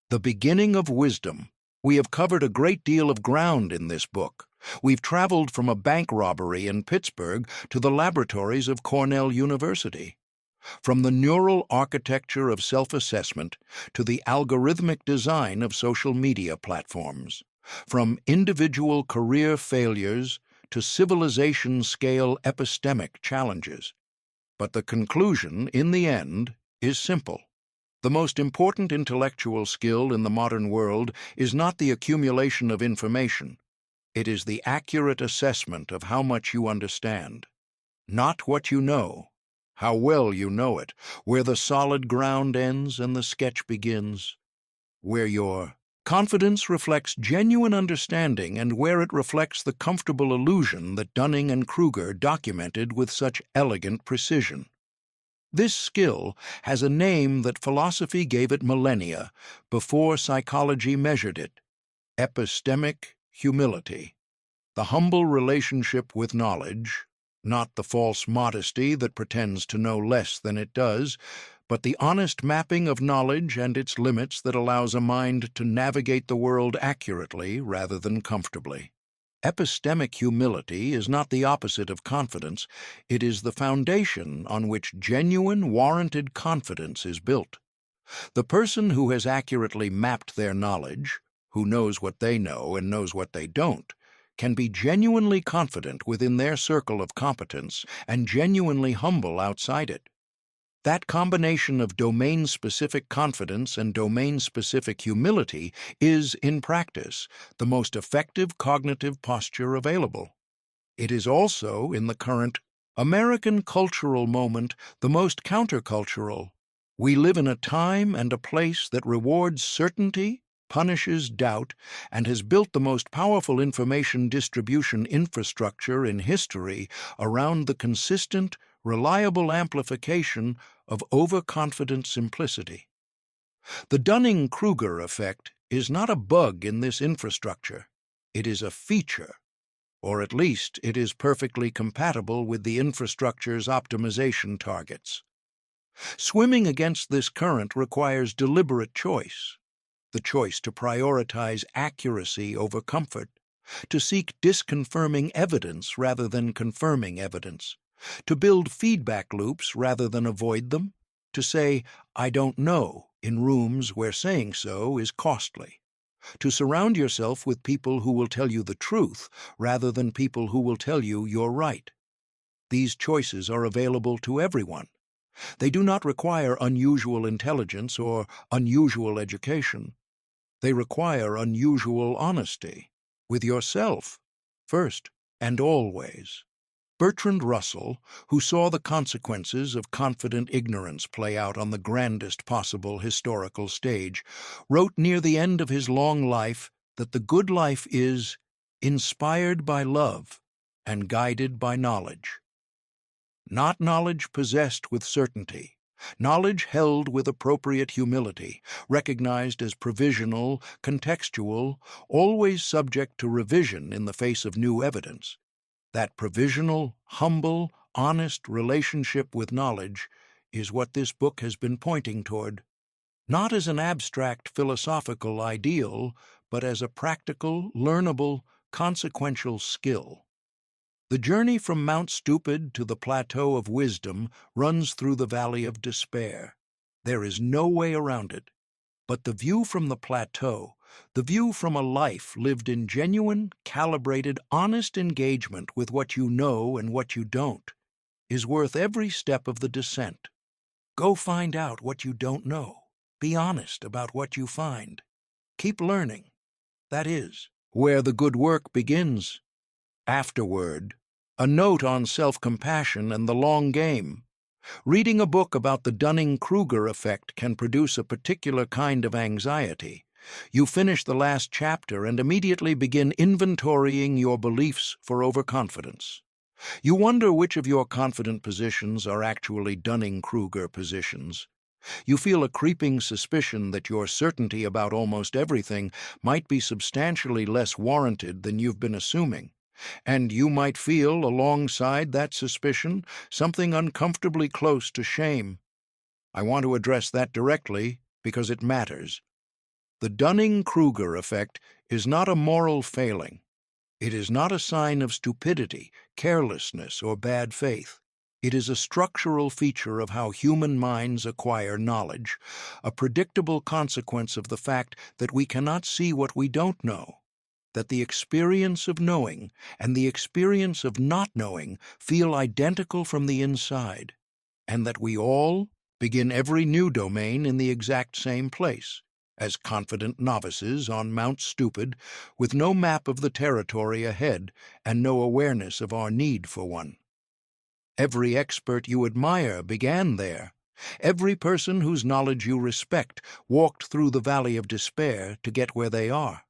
The beginning of wisdom. We have covered a great deal of ground in this book. We've traveled from a bank robbery in Pittsburgh to the laboratories of Cornell University, from the neural architecture of self-assessment to the algorithmic design of social media platforms, from individual career failures to civilization-scale epistemic challenges. But the conclusion, in the end, is simple. The most important intellectual skill in the modern world is not the accumulation of information. It is the accurate assessment of how much you understand. Not what you know, how well you know it, where the solid ground ends and the sketch begins, where your confidence reflects genuine understanding and where it reflects the comfortable illusion that Dunning and Kruger documented with such elegant precision. This skill has a name that philosophy gave it millennia before psychology measured it: epistemic humility, the humble relationship with knowledge, not the false modesty that pretends to know less than it does, but the honest mapping of knowledge and its limits that allows a mind to navigate the world accurately rather than comfortably. Epistemic humility is not the opposite of confidence. It is the foundation on which genuine, warranted confidence is built. The person who has accurately mapped their knowledge, who knows what they know and knows what they don't, can be genuinely confident within their circle of competence and genuinely humble outside it. That combination of domain-specific confidence and domain-specific humility is, in practice, the most effective cognitive posture available. It is also, in the current American cultural moment, the most countercultural. We live in a time and a place that rewards certainty, punishes doubt, and has built the most powerful information distribution infrastructure in history around the consistent, reliable amplification of overconfident simplicity. The Dunning-Kruger effect is not a bug in this infrastructure. It is a feature, or at least it is perfectly compatible with the infrastructure's optimization targets. Swimming against this current requires deliberate choice: the choice to prioritize accuracy over comfort, to seek disconfirming evidence rather than confirming evidence, to build feedback loops rather than avoid them, to say, "I don't know," in rooms where saying so is costly, to surround yourself with people who will tell you the truth rather than people who will tell you you're right. These choices are available to everyone. They do not require unusual intelligence or unusual education. They require unusual honesty with yourself, first and always. Bertrand Russell, who saw the consequences of confident ignorance play out on the grandest possible historical stage, wrote near the end of his long life that the good life is inspired by love and guided by knowledge. Not knowledge possessed with certainty, knowledge held with appropriate humility, recognized as provisional, contextual, always subject to revision in the face of new evidence. That provisional, humble, honest relationship with knowledge is what this book has been pointing toward, not as an abstract philosophical ideal, but as a practical, learnable, consequential skill. The journey from Mount Stupid to the Plateau of Wisdom runs through the Valley of Despair. There is no way around it. But the view from the plateau, the view from a life lived in genuine, calibrated, honest engagement with what you know and what you don't, is worth every step of the descent. Go find out what you don't know. Be honest about what you find. Keep learning. That is where the good work begins. Afterward, a note on self-compassion and the long game. Reading a book about the Dunning-Kruger effect can produce a particular kind of anxiety. You finish the last chapter and immediately begin inventorying your beliefs for overconfidence. You wonder which of your confident positions are actually Dunning-Kruger positions. You feel a creeping suspicion that your certainty about almost everything might be substantially less warranted than you've been assuming. And you might feel, alongside that suspicion, something uncomfortably close to shame. I want to address that directly because it matters. The Dunning-Kruger effect is not a moral failing. It is not a sign of stupidity, carelessness, or bad faith. It is a structural feature of how human minds acquire knowledge, a predictable consequence of the fact that we cannot see what we don't know, that the experience of knowing and the experience of not knowing feel identical from the inside. and that we all begin every new domain in the exact same place, as confident novices on Mount Stupid, with no map of the territory ahead and no awareness of our need for one. Every expert you admire began there. Every person whose knowledge you respect walked through the valley of despair to get where they are.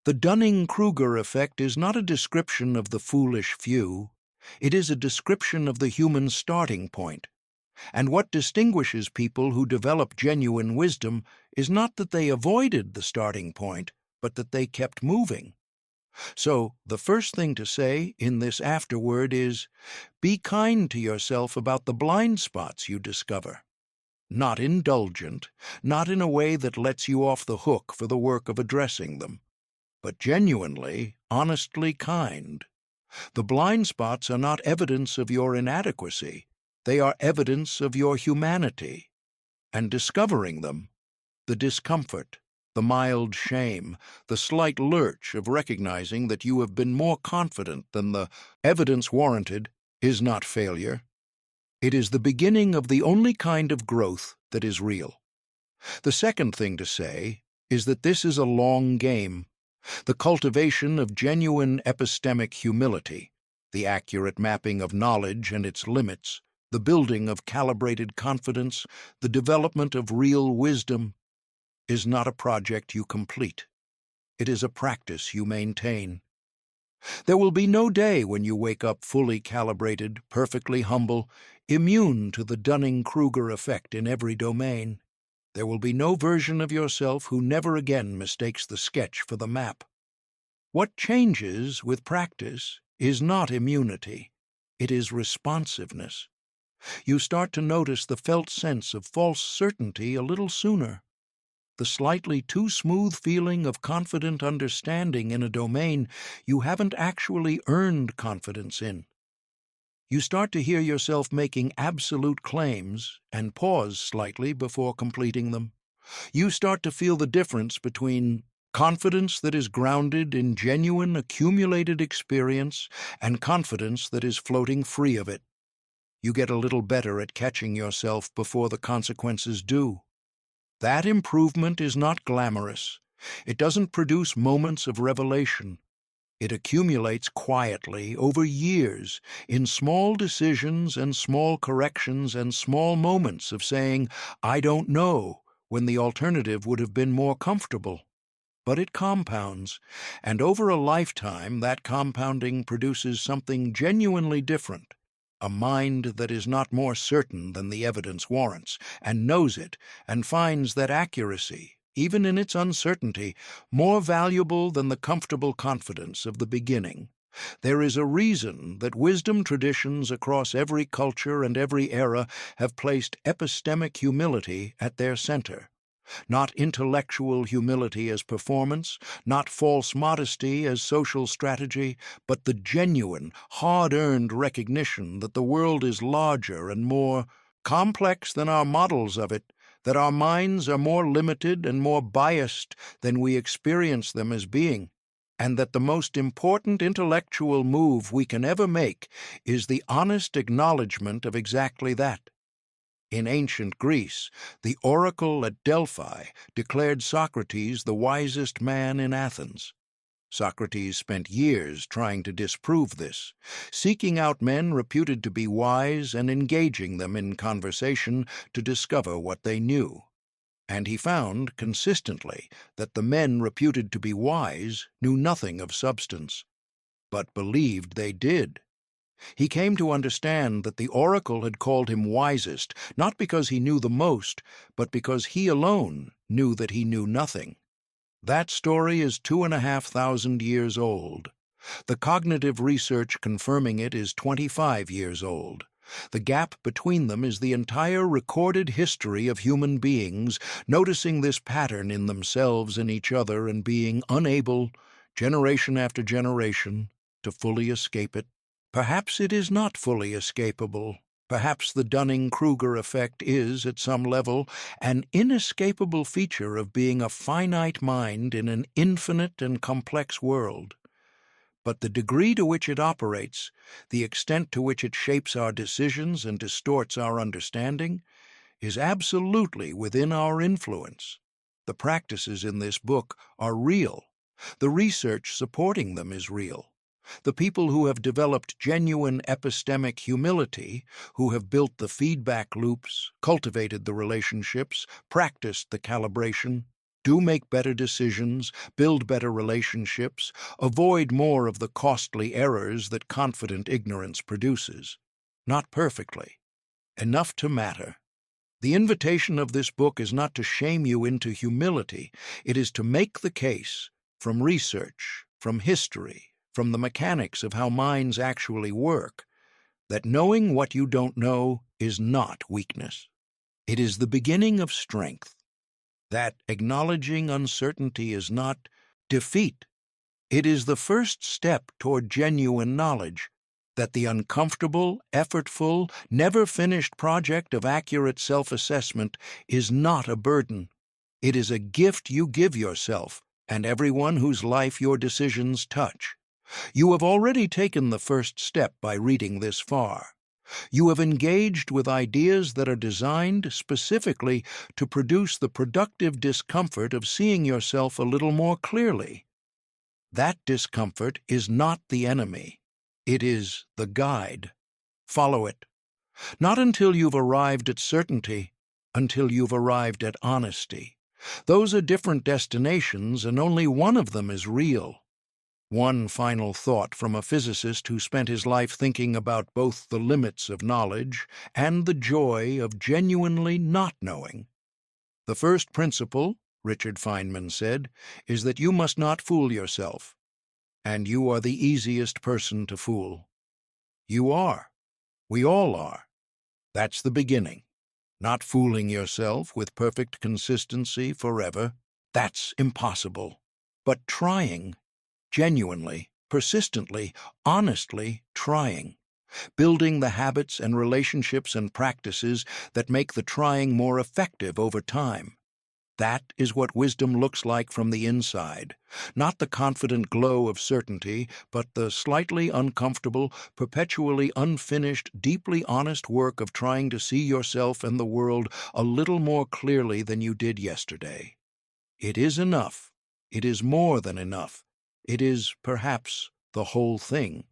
The Dunning-Kruger effect is not a description of the foolish few. It is a description of the human starting point. And what distinguishes people who develop genuine wisdom is not that they avoided the starting point, but that they kept moving. So, the first thing to say in this afterword is, be kind to yourself about the blind spots you discover. Not indulgent, not in a way that lets you off the hook for the work of addressing them, but genuinely, honestly kind. The blind spots are not evidence of your inadequacy. They are evidence of your humanity. And discovering them, the discomfort, the mild shame, the slight lurch of recognizing that you have been more confident than the evidence warranted, is not failure. It is the beginning of the only kind of growth that is real. The second thing to say is that this is a long game. The cultivation of genuine epistemic humility, the accurate mapping of knowledge and its limits, the building of calibrated confidence, the development of real wisdom, is not a project you complete. It is a practice you maintain. There will be no day when you wake up fully calibrated, perfectly humble, immune to the Dunning-Kruger effect in every domain. There will be no version of yourself who never again mistakes the sketch for the map. What changes with practice is not immunity. It is responsiveness. You start to notice the felt sense of false certainty a little sooner. The slightly too smooth feeling of confident understanding in a domain you haven't actually earned confidence in. You start to hear yourself making absolute claims and pause slightly before completing them. You start to feel the difference between confidence that is grounded in genuine accumulated experience and confidence that is floating free of it. You get a little better at catching yourself before the consequences do. That improvement is not glamorous. It doesn't produce moments of revelation. It accumulates quietly over years in small decisions and small corrections and small moments of saying, I don't know, when the alternative would have been more comfortable. But it compounds, and over a lifetime that compounding produces something genuinely different. A mind that is not more certain than the evidence warrants, and knows it, and finds that accuracy, even in its uncertainty, more valuable than the comfortable confidence of the beginning. There is a reason that wisdom traditions across every culture and every era have placed epistemic humility at their center. Not intellectual humility as performance, not false modesty as social strategy, but the genuine, hard-earned recognition that the world is larger and more complex than our models of it, that our minds are more limited and more biased than we experience them as being, and that the most important intellectual move we can ever make is the honest acknowledgement of exactly that. In ancient Greece, the oracle at Delphi declared Socrates the wisest man in Athens. Socrates spent years trying to disprove this, seeking out men reputed to be wise and engaging them in conversation to discover what they knew. And he found, consistently, that the men reputed to be wise knew nothing of substance, but believed they did. He came to understand that the oracle had called him wisest, not because he knew the most, but because he alone knew that he knew nothing. That story is 2,500 years old. The cognitive research confirming it is 25 years old. The gap between them is the entire recorded history of human beings, noticing this pattern in themselves and each other and being unable, generation after generation, to fully escape it. Perhaps it is not fully escapable. Perhaps the Dunning-Kruger effect is, at some level, an inescapable feature of being a finite mind in an infinite and complex world. but the degree to which it operates, the extent to which it shapes our decisions and distorts our understanding, is absolutely within our influence. The practices in this book are real. The research supporting them is real. The people who have developed genuine epistemic humility, who have built the feedback loops, cultivated the relationships, practiced the calibration, do make better decisions, build better relationships, avoid more of the costly errors that confident ignorance produces. Not perfectly. Enough to matter. The invitation of this book is not to shame you into humility. It is to make the case, from research, from history, from the mechanics of how minds actually work, that knowing what you don't know is not weakness. It is the beginning of strength. That acknowledging uncertainty is not defeat. It is the first step toward genuine knowledge, that the uncomfortable, effortful, never-finished project of accurate self-assessment is not a burden. It is a gift you give yourself and everyone whose life your decisions touch. You have already taken the first step by reading this far. You have engaged with ideas that are designed specifically to produce the productive discomfort of seeing yourself a little more clearly. That discomfort is not the enemy. It is the guide. Follow it. Not until you've arrived at certainty, until you've arrived at honesty. Those are different destinations, and only one of them is real. One final thought from a physicist who spent his life thinking about both the limits of knowledge and the joy of genuinely not knowing. The first principle, Richard Feynman said, is that you must not fool yourself. And you are the easiest person to fool. You are. We all are. That's the beginning. Not fooling yourself with perfect consistency forever. That's impossible. But trying, genuinely, persistently, honestly trying. Building the habits and relationships and practices that make the trying more effective over time. That is what wisdom looks like from the inside. Not the confident glow of certainty, but the slightly uncomfortable, perpetually unfinished, deeply honest work of trying to see yourself and the world a little more clearly than you did yesterday. It is enough. It is more than enough. It is, perhaps, the whole thing.